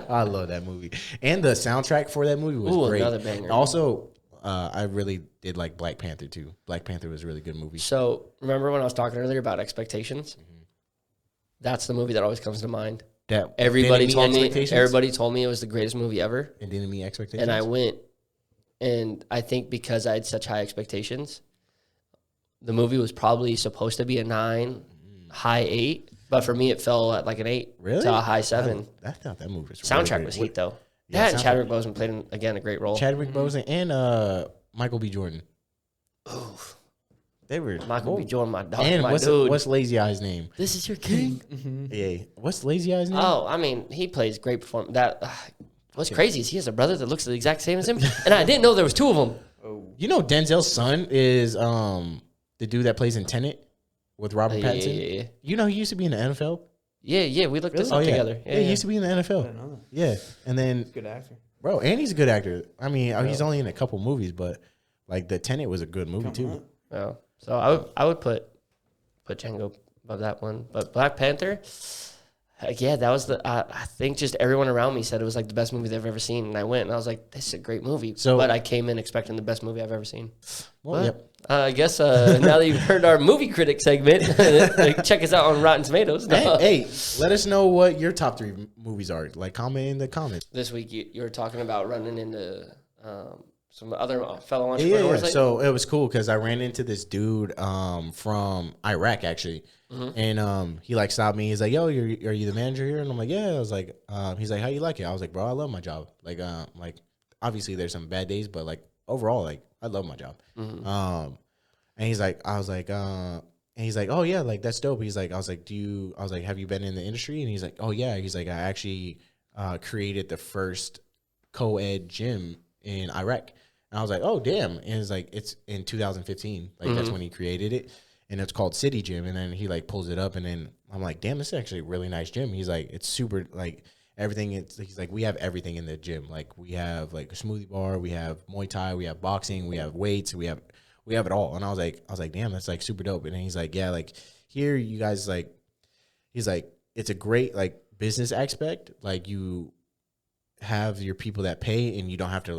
I love that movie, and the soundtrack for that movie was Ooh, great. another banger. Also, I really did like Black Panther too. Black Panther was a really good movie. So remember when I was talking earlier about expectations? That's the movie that always comes to mind. That Everybody didn't meet told me. expectations? Everybody told me it was the greatest movie ever, and didn't meet expectations. and I went. And I think because I had such high expectations, the movie was probably supposed to be a 9, high 8, but for me it fell at like an 8 Really? to a high 7. I thought that movie was Soundtrack really was good. heat though. Yeah, That and soundtrack- Chadwick Boseman played again a great role. Chadwick Boseman and Michael B. Jordan. Oof. They were Michael B. Jordan, my dog, And my what's dude. what's Lazy Eye's name? This is your king. Yeah, what's Lazy Eye's name? Oh, I mean, he plays great performance. That what's crazy is he has a brother that looks the exact same as him, and I didn't know there was 2 of them. You know Denzel's son is the dude that plays in Tenet with Robert Yeah, Pattinson. yeah. You know he used to be in the NFL. Yeah, we looked this up Oh yeah, together. yeah, he used to be in the NFL. I know that. Yeah, and then Good actor. bro, and he's a good actor. I mean, he's only in a couple movies, but like the Tenet was a good movie too. Yeah. So I would put Django above that one, but Black Panther. Yeah, that was the. I think just everyone around me said it was like the best movie they've ever seen, and I went and I was like, "This is a great movie." So- but I came in expecting the best movie I've ever seen. Well, But, yep. I guess now that you've heard our movie critic segment, check us out on Rotten Tomatoes. Hey, let us know what your top 3 movies are. Like, comment in the comments. This week you were talking about running into some other fellow Yeah, entrepreneurs. like- so it was cool because I ran into this dude from Iraq actually, and he like stopped me. He's like, "Yo, are you the manager here?" And I'm like, "Yeah." I was like, "He's like, how you like it?" I was like, "Bro, I love my job. Like obviously there's some bad days, but like overall, like I love my job." And he's like, I was like, and he's like, "Oh yeah, like that's dope." He's like, I was like, "Have you been in the industry?" And he's like, "Oh yeah." He's like, "I actually created the first co-ed gym in Iraq." And I was like, "Oh damn!" And it's like it's in 2015, like that's when he created it, and it's called City Gym. And then he like pulls it up, and then I'm like, "Damn, this is actually a really nice gym." He's like, "It's super like everything." He's like, "We have everything in the gym. Like we have like a smoothie bar, we have Muay Thai, we have boxing, we have weights, we have it all." And I was like, "Damn, that's like super dope." And then he's like, "Yeah, like here you guys like," he's like, "It's a great like business aspect. Like you have your people that pay and you don't have to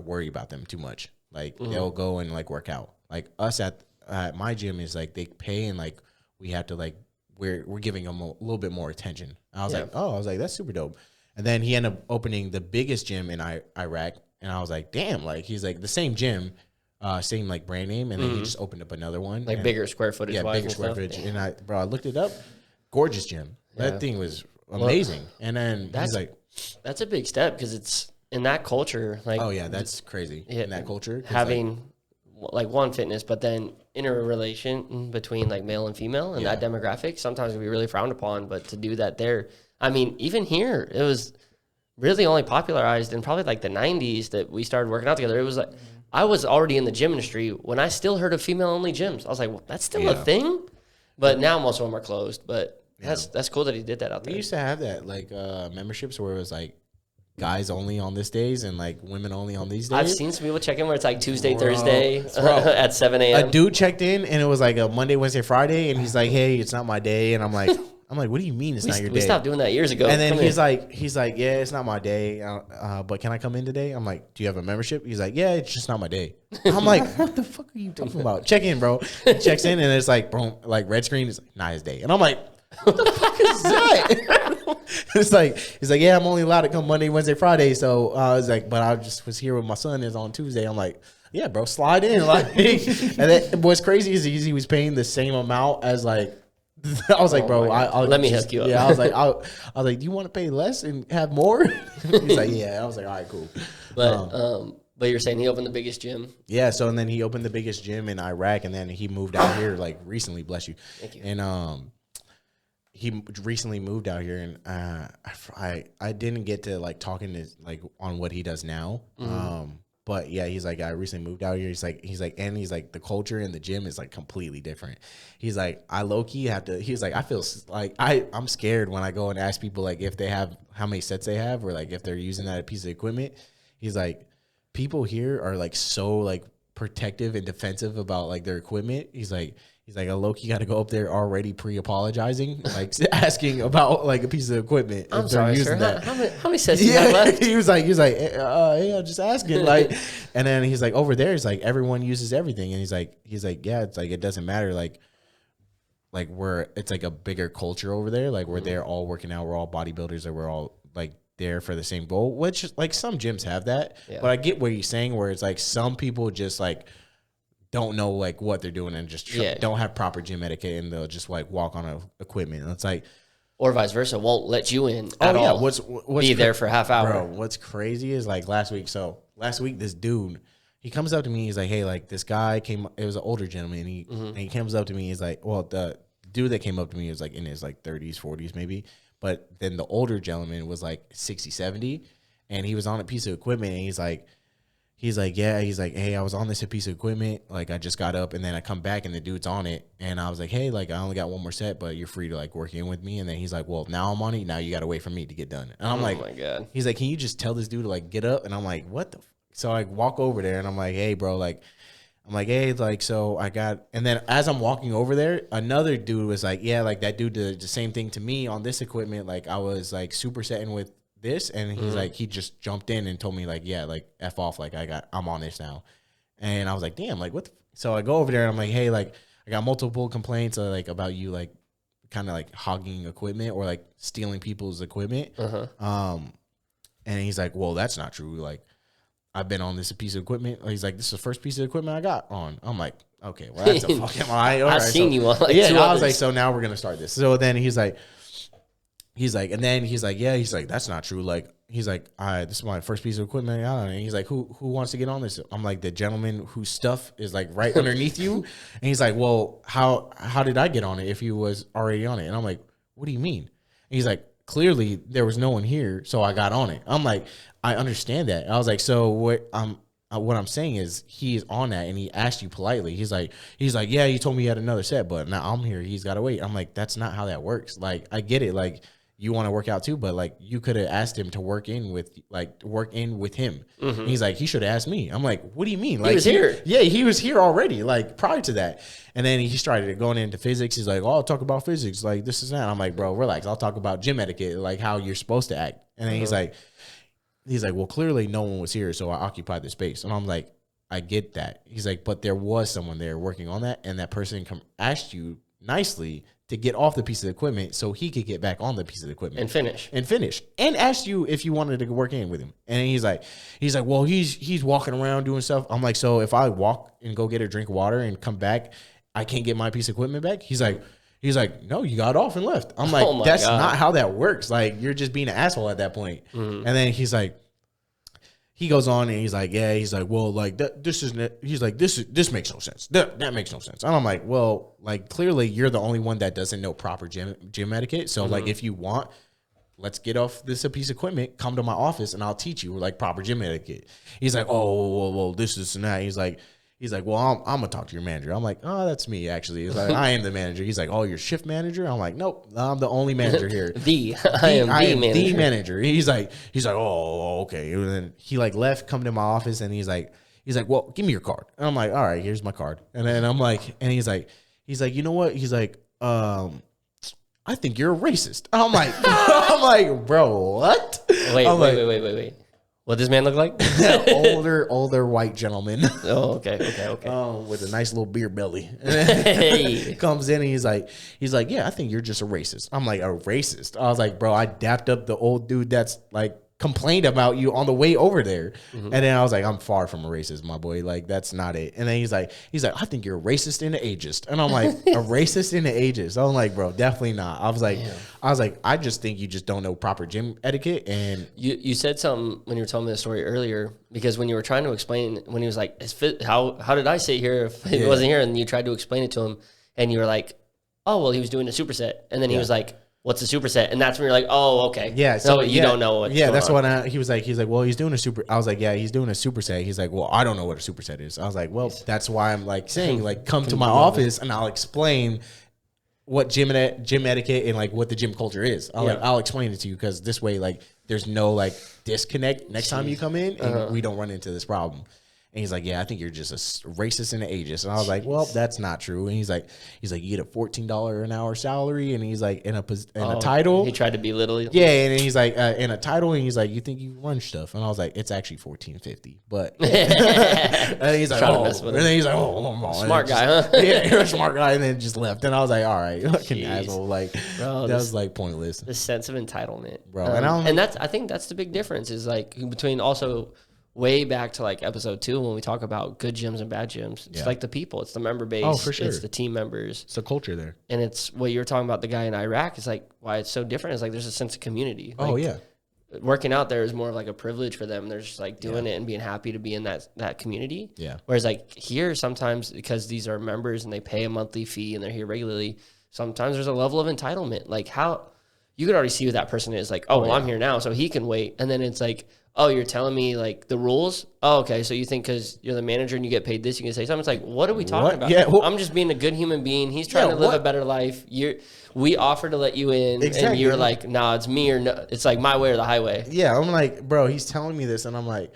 worry about them too much. Like they'll go and like work out. Like us at my gym is like they pay and like we have to like we're giving them a little bit more attention." I was like, "That's super dope." And then he ended up opening the biggest gym in Iraq, and I was like, "Damn!" Like he's like the same gym, same like brand name, and then he just opened up another one, like and, bigger square footage. yeah, wise bigger and square stuff. footage. And I looked it up, gorgeous gym. Yeah. That thing was amazing. And then he's like, that's a big step because it's in that culture. Like, oh yeah, that's crazy in that culture. Having like one fitness, but then interrelation between like male and female and that demographic sometimes can be really frowned upon. But to do that there, I mean, even here, it was really only popularized in probably like the 90s that we started working out together. It was like, I was already in the gym industry when I still heard of female-only gyms. I was like, well, that's still a thing? But now most of them are closed. But that's cool that he did that out there. We used to have that, like, memberships where it was, like, guys only on this days and, like, women only on these days. I've seen some people check in where it's, like, Tuesday, Thursday at 7 a.m. A dude checked in, and it was, like, a Monday, Wednesday, Friday, and he's like, hey, it's not my day. And I'm like, what do you mean it's not your day? We stopped doing that years ago. And then he's like, yeah, it's not my day, but can I come in today? I'm like, do you have a membership? He's like, yeah, it's just not my day. I'm like, what the fuck are you talking about? Check in, bro. He checks in, and it's like, boom, like red screen. It's like, not his day. And I'm like, what the fuck is that? It's like, he's like, yeah, I'm only allowed to come Monday, Wednesday, Friday. So I was like, but I just was here with my son is on Tuesday. I'm like, yeah, bro, slide in. Like, and then what's crazy is he was paying the same amount as like, I was like, bro, let me hook you up. Yeah, I was like, do you want to pay less and have more? He's like, yeah. I was like, all right, cool. But you're saying he opened the biggest gym? Yeah. So and then he opened the biggest gym in Iraq, and then he moved out here like recently. Bless you. Thank you. And he recently moved out here, and I didn't get to like talking to like on what he does now. But yeah, he's like, I recently moved out here. He's like, and he's like, the culture in the gym is like completely different. He's like, I low key have to. He's like, I feel like I'm scared when I go and ask people like if they have how many sets they have or like if they're using that piece of equipment. He's like, people here are like so like protective and defensive about like their equipment. He's like, a low-key got to go up there already pre-apologizing, like asking about like a piece of equipment. I'm sorry, sir. How many sets do you have left? He was like, hey, I'm just asking. Like, and then he's like, over there, it's like everyone uses everything, and he's like, yeah, it's like it doesn't matter, like it's like a bigger culture over there, like we're there all working out, we're all bodybuilders, or we're all like there for the same goal. Which like some gyms have that, but I get what you're saying, where it's like some people just like don't know like what they're doing and just don't have proper gym etiquette, and they'll just like walk on equipment. And it's like, or vice versa, won't let you in at all. What's be there for half hour. Bro, what's crazy is like last week, this dude, he comes up to me, he's like, hey, like this guy came, it was an older gentleman, and he comes up to me, he's like, well, the dude that came up to me was like in his like 30s, 40s maybe, but then the older gentleman was like 60, 70, and he was on a piece of equipment, and he's like, hey, I was on this piece of equipment. Like, I just got up, and then I come back, and the dude's on it. And I was like, hey, like, I only got one more set, but you're free to, like, work in with me. And then he's like, well, now I'm on it. Now you got to wait for me to get done. And I'm like, oh, my God. He's like, can you just tell this dude to, like, get up? And I'm like, what the So I walk over there, and I'm like, hey, bro, like, I'm like, hey, like, so I got, and then as I'm walking over there, another dude was like, yeah, like, that dude did the same thing to me on this equipment. Like, I was, like, supersetting with this, and he's like, he just jumped in and told me like, yeah, like F off, like I'm on this now. And I was like, damn, like what so I go over there, and I'm like, hey, like I got multiple complaints like about you like kind of like hogging equipment or like stealing people's equipment. And he's like, well, that's not true, like I've been on this piece of equipment. He's like, this is the first piece of equipment I got on. I'm like, okay, well, that's a fucking lie. I've seen you on like I was like, so now we're gonna start this. So then he's like, and then he's like, yeah, he's like, that's not true. Like, he's like, this is my first piece of equipment I got on it. And he's like, who wants to get on this? I'm like, the gentleman whose stuff is like right underneath you. And he's like, well, how did I get on it if he was already on it? And I'm like, what do you mean? And he's like, clearly there was no one here, so I got on it. I'm like, I understand that. And I was like, so what I'm saying is he's on that, and he asked you politely. He's like, yeah, you told me you had another set, but now I'm here. He's got to wait. I'm like, that's not how that works. Like, I get it. Like, you want to work out too, but like you could have asked him to work in with him. He's like, he should have asked me. I'm like, what do you mean? Like, he was here. Yeah, he was here already, like prior to that. And then he started going into physics. He's like, oh, I'll talk about physics, like this is that. I'm like, bro, relax. I'll talk about gym etiquette, like how you're supposed to act. And then he's like, well, clearly no one was here, so I occupied the space. And I'm like, I get that. He's like, but there was someone there working on that, and that person asked you nicely to get off the piece of equipment so he could get back on the piece of equipment and finish and asked you if you wanted to work in with him. And he's like, well, he's walking around doing stuff. I'm like, so if I walk and go get a drink of water and come back, I can't get my piece of equipment back? He's like, He's like, no, you got off and left. I'm like, Oh my that's God. not how that works. Like, you're just being an asshole at that point. And then he's like, he goes on and he's like, yeah, he's like, well, like this makes no sense. That makes no sense. And I'm like, well, like clearly you're the only one that doesn't know proper gym etiquette. So like, if you want, let's get off this piece of equipment, come to my office and I'll teach you like proper gym etiquette. He's like, oh, well, this is and that. He's like, well, I'm gonna talk to your manager. I'm like, oh, that's me actually. He's like, I am the manager. He's like, oh, you're shift manager. I'm like, nope, I'm the only manager here. I am the manager. He's like, oh, okay. And then he like left, come to my office, and he's like, well, give me your card. And I'm like, all right, here's my card. And then I'm like, and he's like, you know what? He's like, I think you're a racist. I'm like, bro, what? Wait. What does this man look like? older white gentleman. Oh, okay. With a nice little beer belly. Hey. Comes in and he's like, yeah, I think you're just a racist. I'm like, a racist? I was like, bro, I dapped up the old dude that's like complained about you on the way over there. And then I was like, I'm far from a racist, my boy. Like, that's not it. And then he's like, I think you're a racist and an ageist. And I'm like, a racist and an ageist? I'm like, bro, definitely not. I was like, I just think you just don't know proper gym etiquette. And you said something when you were telling me the story earlier, because when you were trying to explain, when he was like, how did I sit here if he wasn't here? And you tried to explain it to him and you were like, oh, well, he was doing a superset. And then he was like, what's a superset? And that's when you're like, oh, okay. Yeah. So you don't know what. Yeah, that's what he was like. He's like, well, he's doing a super. I was like, yeah, he's doing a superset. He's like, well, I don't know what a superset is. I was like, well, that's why I'm like saying, like, come to my office and I'll explain what gym etiquette and like what the gym culture is. I'll explain it to you, because this way, like, there's no like disconnect next time you come in and we don't run into this problem. And he's like, yeah, I think you're just a racist and an ageist. And I was like, well, that's not true. And he's like, you get a $14 an hour salary. And he's like, in a title. He tried to belittle you. Yeah. And then he's like, in a title. And he's like, you think you run stuff? And I was like, it's actually $14.50. But and he's like, and then he's like, smart guy, huh? Yeah, you're a smart guy. And then just left. And I was like, all right, fucking asshole. Like, bro, that was like pointless. The sense of entitlement, bro. I think that's the big difference is like between also way back to like episode 2 when we talk about good gyms and bad gyms. It's like the people, it's the member base. Oh, for sure. It's the team members. It's a culture there. And it's what you're talking about, the guy in Iraq. It's like why it's so different. It's like there's a sense of community. Like, oh, yeah. Working out there is more of like a privilege for them. They're just like doing it and being happy to be in that community. Yeah. Whereas like here, sometimes because these are members and they pay a monthly fee and they're here regularly, sometimes there's a level of entitlement. Like how you could already see who that person is. Like, I'm here now, so he can wait. And then it's like, oh, you're telling me like the rules? Oh, okay. So you think because you're the manager and you get paid this, you can say something? It's like, what are we talking about? Yeah, well, I'm just being a good human being. He's trying to live a better life. We offer to let you in, and you're like, nah, it's me or no. It's like my way or the highway. Yeah, I'm like, bro, he's telling me this, and I'm like,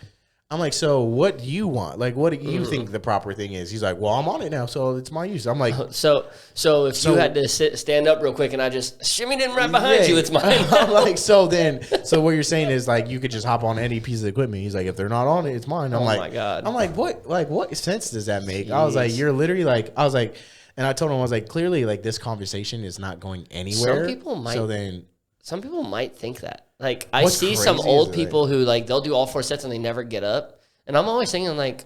so what do you want? Like, what do you think the proper thing is? He's like, well, I'm on it now, so it's my use. I'm like, so if you had to stand up real quick and I just shimmied in right behind you, it's mine. I'm like, so what you're saying is like you could just hop on any piece of equipment. He's like, if they're not on it, it's mine. I'm like, my God. I'm like, what sense does that make? Jeez. I was like, you're literally like, I was like, and I told him, I was like, clearly like this conversation is not going anywhere. Some people might think that. Like, I see some old people who, like, they'll do all 4 sets and they never get up. And I'm always thinking, like,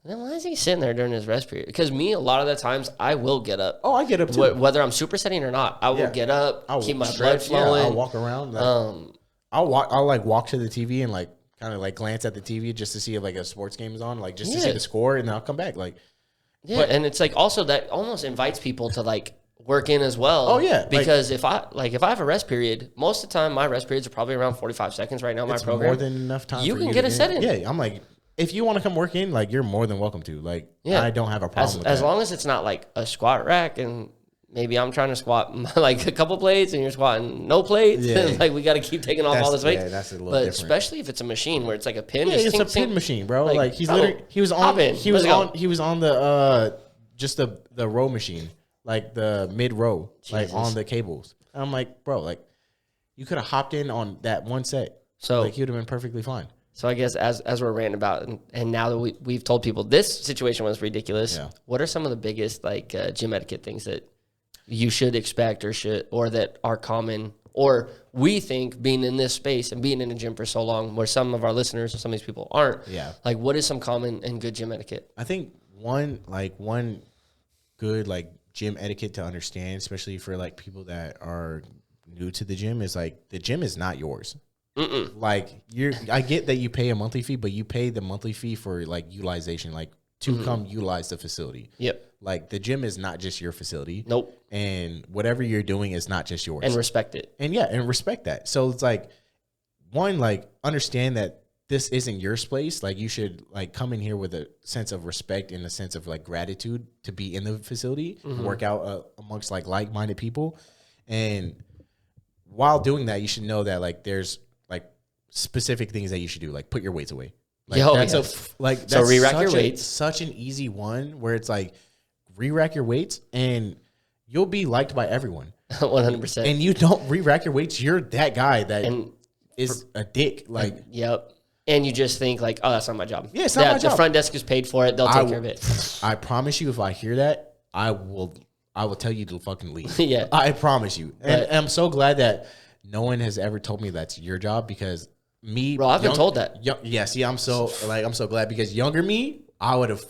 then why is he sitting there during his rest period? Because me, a lot of the times, I will get up. Oh, I get up too. Whether I'm supersetting or not, I will get up, keep my blood flowing. I'll walk around. I'll like walk to the TV and like kind of like glance at the TV just to see if like a sports game is on, like just to see the score, and then I'll come back. Like, and it's like also that almost invites people to like work in as well. Oh yeah, because if I have a rest period, most of the time my rest periods are probably around 45 seconds right now. My program, more than enough time. You can get a set in. Yeah, I'm like, if you want to come work in, like you're more than welcome to. Like, I don't have a problem with that. As long as it's not like a squat rack and maybe I'm trying to squat like a couple plates and you're squatting no plates. And like we got to keep taking off all this weight. Yeah, that's a little different. Especially if it's a machine where it's like a pin. Yeah, it's a pin machine, bro. Like he was on the just the row machine. Like the mid row, like on the cables. And I'm like, bro, like you could have hopped in on that one set. So like you would have been perfectly fine. So I guess as we're ranting about and now that we've told people this situation was ridiculous, what are some of the biggest like gym etiquette things that you should expect or that are common or we think being in this space and being in a gym for so long where some of our listeners or some of these people aren't? Yeah. Like what is some common and good gym etiquette? I think one good like gym etiquette to understand, especially for like people that are new to the gym, is like the gym is not yours. Like I get that you pay a monthly fee, but you pay the monthly fee for like utilization, like to come utilize the facility. Yep. Like the gym is not just your facility. Nope. And whatever you're doing is not just yours. And respect it. And respect that. So it's like, one, like understand that this isn't your space. Like you should like come in here with a sense of respect and a sense of like gratitude to be in the facility, work out amongst like-minded people. And while doing that, you should know that like there's like specific things that you should do, like put your weights away. Like that's so re-rack your weights. Such an easy one where it's like re-rack your weights and you'll be liked by everyone. 100%. And you don't re-rack your weights, you're that guy that is a dick. Like, yep. And you just think like, oh, that's not my job. Yeah, it's not my job. The front desk is paid for it. They'll take care of it. I promise you, if I hear that, I will tell you to fucking leave. Yeah. I promise you. And I'm so glad that no one has ever told me that's your job, because bro, I've been told that. Yeah, see, I'm so glad, because younger me, I would have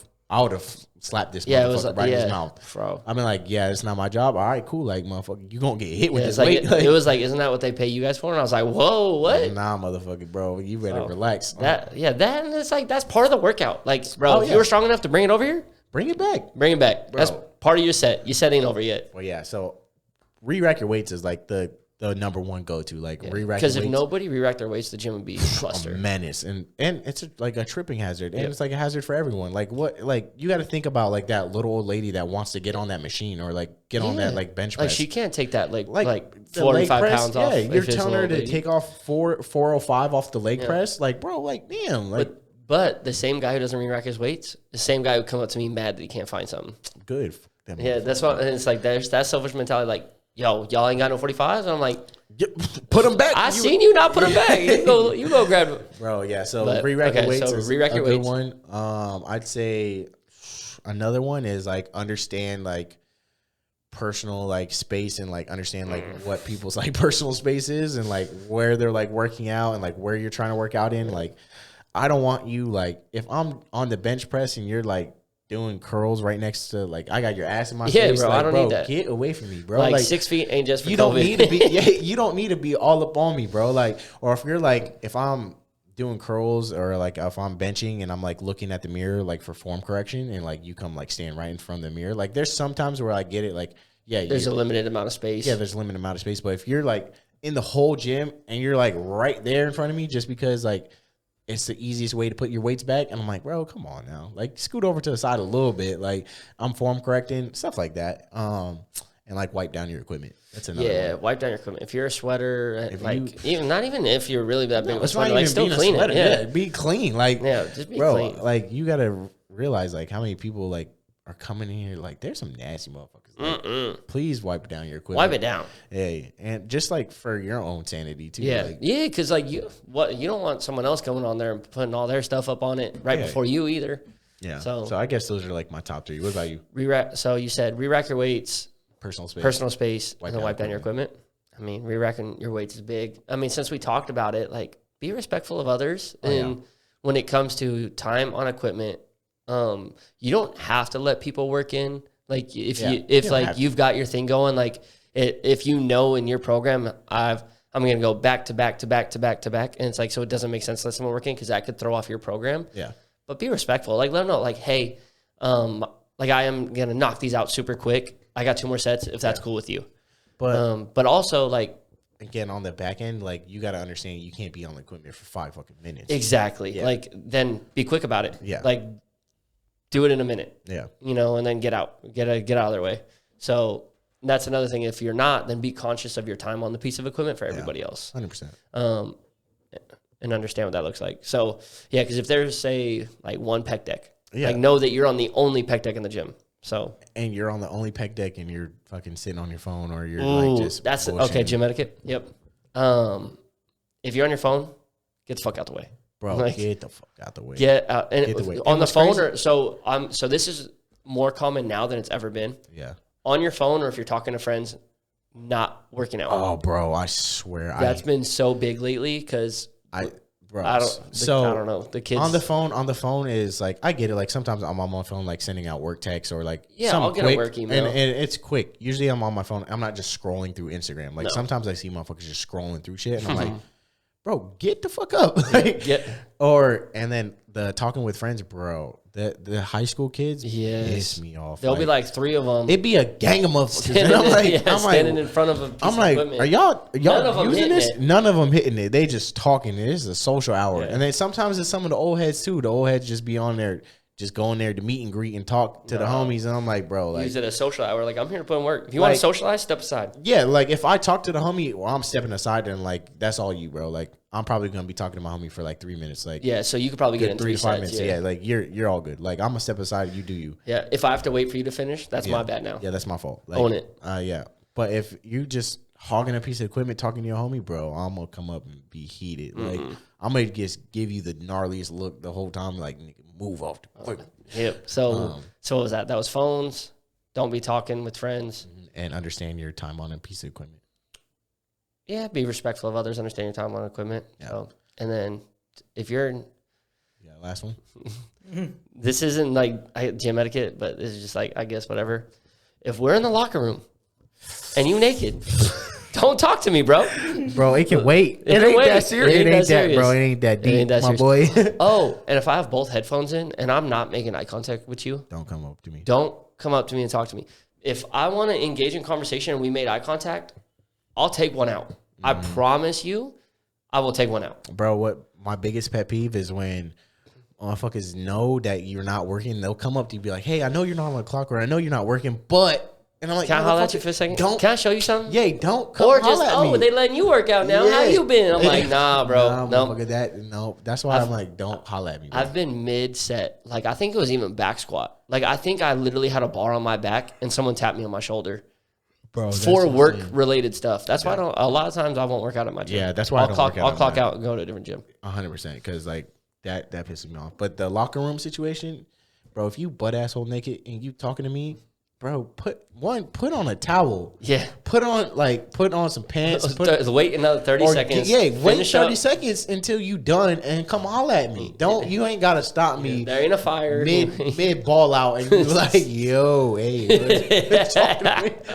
slapped this motherfucker right in his mouth. Bro. I mean, like, yeah, it's not my job. All right, cool. Like, motherfucker, you gonna get hit with this weight. Like, it was like, isn't that what they pay you guys for? And I was like, whoa, what? Nah, motherfucker, bro. You better relax. And it's like, that's part of the workout. Like, bro, if you were strong enough to bring it over here, bring it back. Bring it back. Bro. That's part of your set. Your set ain't over yet. Well, yeah, so re-rack your weights is like the number one go-to. Like, re-rack because if nobody re-racked their weights, the gym would be cluster. A menace. And it's like a tripping hazard. And it's like a hazard for everyone. Like, what? Like, you got to think about like that little old lady that wants to get on that machine or like get on that like bench press. Like, she can't take that like 45 pounds off. Yeah, you're telling her to take off 405 off the leg press. Like, bro, like, damn. Like, but the same guy who doesn't re-rack his weights, the same guy who come up to me mad that he can't find something. Good. Yeah, that's what. And it's like there's that selfish mentality. Like, yo, y'all ain't got no 45s. And I'm like, put them back. I seen you not put them back. You go grab them. Bro, yeah. So re-rack your weights is re-rack your good weights. one. I'd say another one is like understand like personal like space and like understand like what people's like personal space is and like where they're like working out and like where you're trying to work out in. Like, I don't want you like, if I'm on the bench press and you're like doing curls right next to like, I got your ass in my face. Bro, like, I don't need that. Get away from me, bro. Like 6 feet ain't just for you COVID. don't need to be. You don't need to be all up on me, bro. Like, or if you're like, if I'm doing curls or like if I'm benching and I'm like looking at the mirror like for form correction and like you come like stand right in front of the mirror. Like, there's sometimes where I get it. Like, yeah, there's a limited amount of space. Yeah, there's a limited amount of space. But if you're like in the whole gym and you're like right there in front of me, just because like it's the easiest way to put your weights back. And I'm like, bro, come on now. Like, scoot over to the side a little bit. Like, I'm form correcting, stuff like that. And like wipe down your equipment. That's another one. Wipe down your equipment. If you're a sweater, not even if you're really that big of a sweater, like still clean it. Yeah, be clean. Like, just be clean. Like, you gotta realize like how many people like are coming in here. Like, there's some nasty motherfuckers. Like, please wipe down your equipment. Wipe it down. Hey, and just like for your own sanity too. Yeah, because like you don't want someone else coming on there and putting all their stuff up on it before you either. Yeah. So I guess those are like my top three. What about you? Re-rack. So you said re-rack your weights, personal space, and then wipe down your equipment. I mean, re-racking your weights is big. I mean, since we talked about it, like, be respectful of others, and when it comes to time on equipment, you don't have to let people work in. Like, if you've got your thing going, like if you know in your program, I'm going to go back to back to back to back to back. And it's like, so it doesn't make sense to let someone work in because that could throw off your program. Yeah. But be respectful. Like, let them know, like, hey, like, I am going to knock these out super quick. I got 2 more sets if that's cool with you. But also, like, again, on the back end, like, you got to understand you can't be on the equipment for 5 fucking minutes. Exactly. Yeah. Like, then be quick about it. Yeah. Like, do it in a minute. Yeah. You know, and then get out of their way. So that's another thing. If you're not, then be conscious of your time on the piece of equipment for everybody else. 100%. And understand what that looks like. So, yeah, because if there's, say, like 1 pec deck, like, know that you're on the only pec deck in the gym. So, and you're on the only pec deck and you're fucking sitting on your phone or you're like just that's bullshitting. Okay, gym etiquette. Yep. If you're on your phone, get the fuck out the way. Bro, like, get the fuck out the way. Get out. And on the phone crazy? So this is more common now than it's ever been. Yeah. On your phone or if you're talking to friends, not working out. Oh, bro, I swear. That's been so big lately because Bro, I don't know. The kids on the phone is like, I get it. Like sometimes I'm on my phone, like sending out work texts or like I'll get quick, a work email, and it's quick. Usually I'm on my phone. I'm not just scrolling through Instagram. Like sometimes I see motherfuckers just scrolling through shit, and I'm like, bro, get the fuck up. Like, and then the talking with friends, bro. The high school kids piss me off. There'll be like 3 of them. It'd be a gang of motherfuckers. Standing, I'm standing in front of a piece I'm of like, equipment. are y'all None of them using hitting this? it. None of them hitting it. They just talking. This is a social hour. And then sometimes it's some of the old heads too. The old heads just be on there, just going there to meet and greet and talk to the homies. And I'm like, bro, like, use it as a social hour. Like, I'm here to put in work. If you want to socialize, step aside. Yeah, like if I talk to the homie, well, I'm stepping aside and like that's all you, bro. Like I'm probably gonna be talking to my homie for like 3 minutes. Like so you could probably get in 3 to 5 sets, minutes. Yeah, like you're all good. Like I'm gonna step aside, you do you. Yeah, if I have to wait for you to finish, that's my bad now. Yeah, that's my fault. Like, Own it. Yeah, but if you just hogging a piece of equipment talking to your homie, bro, I'm gonna come up and be heated. Like I'm gonna just give you the gnarliest look the whole time. Like nigga, move off the quick. Yep. So what was that? That was phones. Don't be talking with friends. And understand your time on a piece of equipment. Yeah, be respectful of others. Understand your time on equipment. Yeah. So, and then if you're last one. This isn't like gym etiquette, but this is just like, I guess, whatever. If we're in the locker room and you naked, don't talk to me, bro. Bro, it can wait. It ain't that serious. It ain't that, bro. It ain't that deep, my boy. Oh, and if I have both headphones in and I'm not making eye contact with you, don't come up to me. Don't come up to me and talk to me. If I want to engage in conversation and we made eye contact, I'll take one out. I promise you, I will take one out. Bro, what my biggest pet peeve is when motherfuckers know that you're not working. They'll come up to you and be like, hey, I know you're not on the clock, or I know you're not working, but... And I'm like, can I holler at you for a second? Can I show you something? Yeah, don't come or just, at me. They letting you work out now. Yeah. How you been? I'm like, nah, bro. No. That's why I'm like, don't holler at me, bro. I've been mid-set. Like, I think it was even back squat. Like, I think I literally had a bar on my back and someone tapped me on my shoulder. Bro, for work-related stuff. That's why a lot of times I won't work out at my gym. Yeah, that's why I'll clock out and go to a different gym. 100%, because like that pisses me off. But the locker room situation, bro, if you butt asshole naked and you talking to me, bro, put on a towel. Yeah. Put on some pants. Wait another 30 seconds. Yeah, wait 30 seconds until you done and come holler at me. You ain't gotta stop me. There ain't a fire. Mid ball out and you like, yo, hey,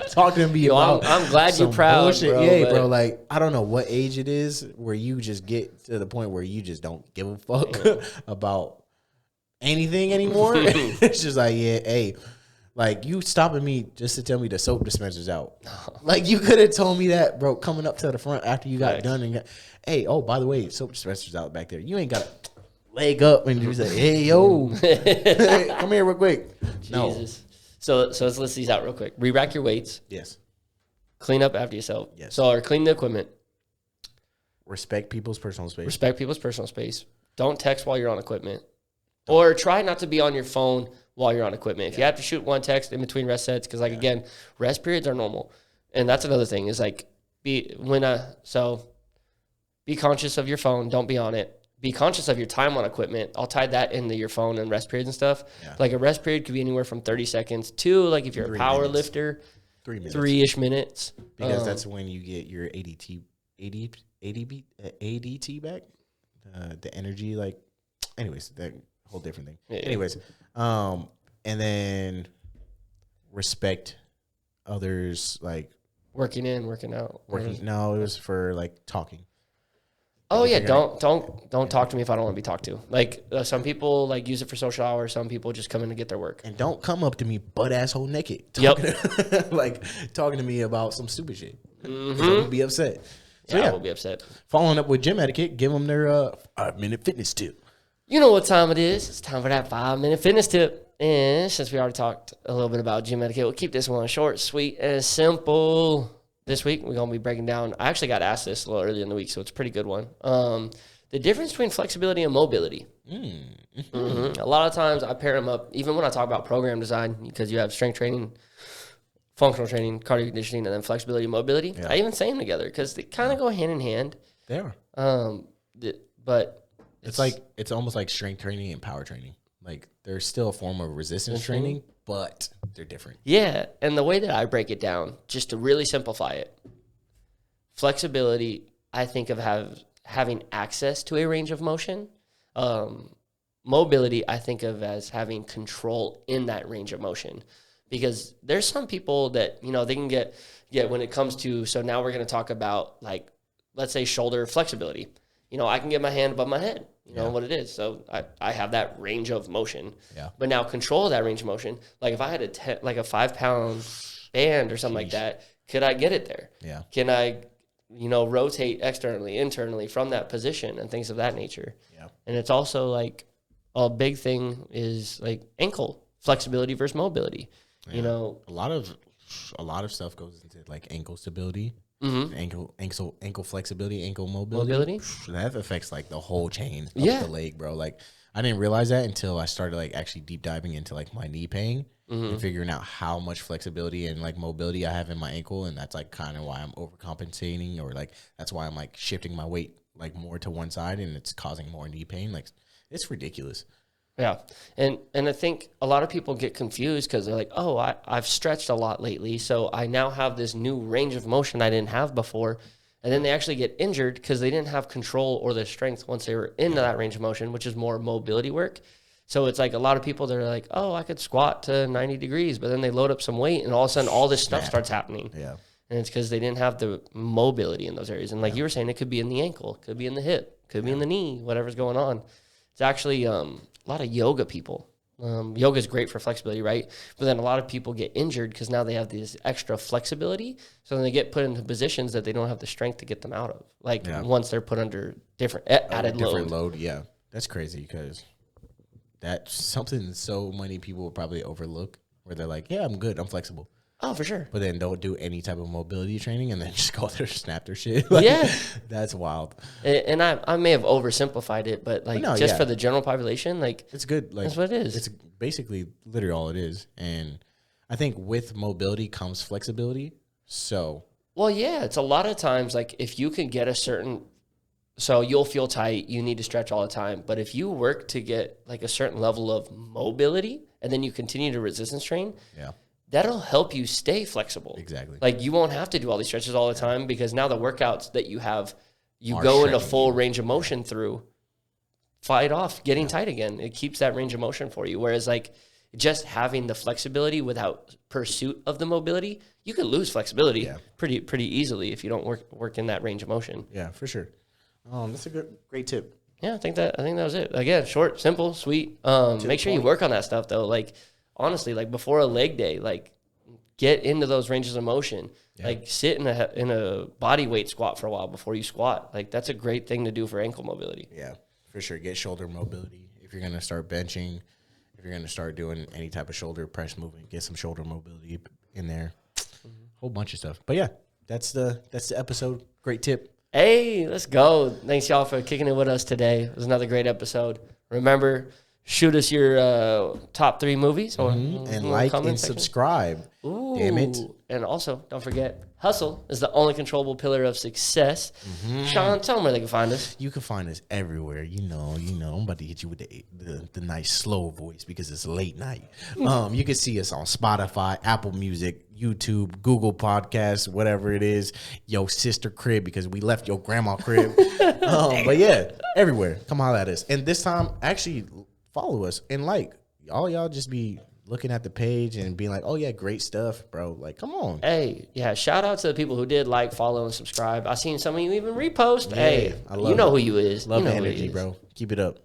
talk to me about I'm glad you're proud, bullshit. bro. Yeah, bro, like I don't know what age it is where you just get to the point where you just don't give a fuck about anything anymore. It's just like, yeah, hey. Like, you stopping me just to tell me the soap dispenser's out. Like, you could have told me that, bro, coming up to the front after you got done. And hey, oh, by the way, soap dispenser's out back there. You ain't got to leg up and just like, hey, yo, come here real quick. Jesus. No. So let's list these out real quick. Re-rack your weights. Yes. Clean up after yourself. Yes. So, or clean the equipment. Respect people's personal space. Respect people's personal space. Don't text while you're on equipment. Or try not to be on your phone while you're on equipment. If you have to shoot one text in between rest sets, because again, rest periods are normal. And that's another thing is like, be conscious of your phone. Don't be on it. Be conscious of your time on equipment. I'll tie that into your phone and rest periods and stuff. Yeah. Like a rest period could be anywhere from 30 seconds to like if you're a power lifter, 3 minutes. 3-ish minutes. Because that's when you get your ADT back. The energy, like, anyways, that whole different thing. Yeah. Anyways, and then respect others, like working in, working out. No, it was for like talking. Oh yeah, don't talk to me if I don't want to be talked to. Like some people like use it for social hours. Some people just come in to get their work. And don't come up to me butt asshole naked. Talking to me about some stupid shit. Mm-hmm. So I'll be upset. So I will be upset. Following up with gym etiquette, give them their 5-minute fitness tip. You know what time it is. It's time for that 5-minute fitness tip. And since we already talked a little bit about gym etiquette, we'll keep this one short, sweet, and simple. This week, we're going to be breaking down. I actually got asked this a little earlier in the week, so it's a pretty good one. The difference between flexibility and mobility. Mm-hmm. Mm-hmm. A lot of times, I pair them up, even when I talk about program design, because you have strength training, functional training, cardio conditioning, and then flexibility and mobility. Yeah. I even say them together because they kind of go hand in hand. They are. But it's almost like strength training and power training. Like there's still a form of resistance training, but they're different. Yeah, and the way that I break it down, just to really simplify it, flexibility I think of having access to a range of motion. Mobility, I think of as having control in that range of motion, because there's some people that, you know, they can get when it comes to, so now we're going to talk about, like, let's say shoulder flexibility. You know, I can get my hand above my head, you know what it is. So I have that range of motion. Yeah. But now control of that range of motion, like if I had a 5-pound band or something like that, could I get it there? Yeah. Can I, you know, rotate externally, internally from that position and things of that nature? Yeah. And it's also like a big thing is like ankle flexibility versus mobility. Yeah. You know, a lot of stuff goes into like ankle stability, ankle flexibility, ankle mobility. That affects like the whole chain of the leg, bro. Like I didn't realize that until I started like actually deep diving into like my knee pain and figuring out how much flexibility and like mobility I have in my ankle, and that's like kind of why I'm overcompensating, or like that's why I'm like shifting my weight like more to one side, and it's causing more knee pain. Like it's ridiculous. Yeah. And I think a lot of people get confused because they're like, oh, I've stretched a lot lately, so I now have this new range of motion I didn't have before. And then they actually get injured because they didn't have control or the strength once they were into that range of motion, which is more mobility work. So it's like a lot of people that are like, oh, I could squat to 90 degrees, but then they load up some weight and all of a sudden all this stuff starts happening. Yeah. And it's because they didn't have the mobility in those areas. And like you were saying, it could be in the ankle, could be in the hip, could be in the knee, whatever's going on. It's actually a lot of yoga people. Yoga is great for flexibility, right? But then a lot of people get injured because now they have this extra flexibility. So then they get put into positions that they don't have the strength to get them out of. Like once they're put under added load. Yeah, that's crazy because that's something so many people will probably overlook, where they're like, yeah, I'm good, I'm flexible. Oh, for sure. But then don't do any type of mobility training and then just go there, snap their shit. Like, that's wild. And I may have oversimplified it, but like for the general population, like it's good. Like that's what it is. It's basically literally all it is. And I think with mobility comes flexibility. So well, yeah, it's a lot of times like if you can get so you'll feel tight, you need to stretch all the time. But if you work to get like a certain level of mobility and then you continue to resistance train, that'll help you stay flexible. Exactly. Like you won't have to do all these stretches all the time because now the workouts that you have, you go into full range of motion through, fight off getting tight again. It keeps that range of motion for you. Whereas like just having the flexibility without pursuit of the mobility, you could lose flexibility pretty easily if you don't work in that range of motion. Yeah, for sure. That's a great tip. Yeah, I think that was it. Again, short, simple, sweet. Make sure you work on that stuff though. Like honestly, like before a leg day, like get into those ranges of motion. Yeah. Like sit in a body weight squat for a while before you squat. Like that's a great thing to do for ankle mobility. Yeah, for sure. Get shoulder mobility. If you're gonna start benching, if you're gonna start doing any type of shoulder press movement, get some shoulder mobility in there. Whole bunch of stuff. But yeah, that's the episode. Great tip. Hey, let's go. Thanks, y'all, for kicking it with us today. It was another great episode. Remember, shoot us your top 3 movies. And like and subscribe. Ooh. Damn it. And also, don't forget, hustle is the only controllable pillar of success. Sean, tell them where they can find us. You can find us everywhere. You know. I'm about to hit you with the nice slow voice because it's late night. You can see us on Spotify, Apple Music, YouTube, Google Podcasts, whatever it is. Yo sister crib because we left your grandma crib. But yeah, everywhere. Come holler at us. And this time, actually follow us and like. Y'all just be looking at the page and being like, oh yeah, great stuff, bro. Like, come on. Hey, yeah, shout out to the people who did like, follow, and subscribe. I seen some of you even repost. Yeah, hey, I love you know it. who you is. Love you know the energy, bro. Keep it up.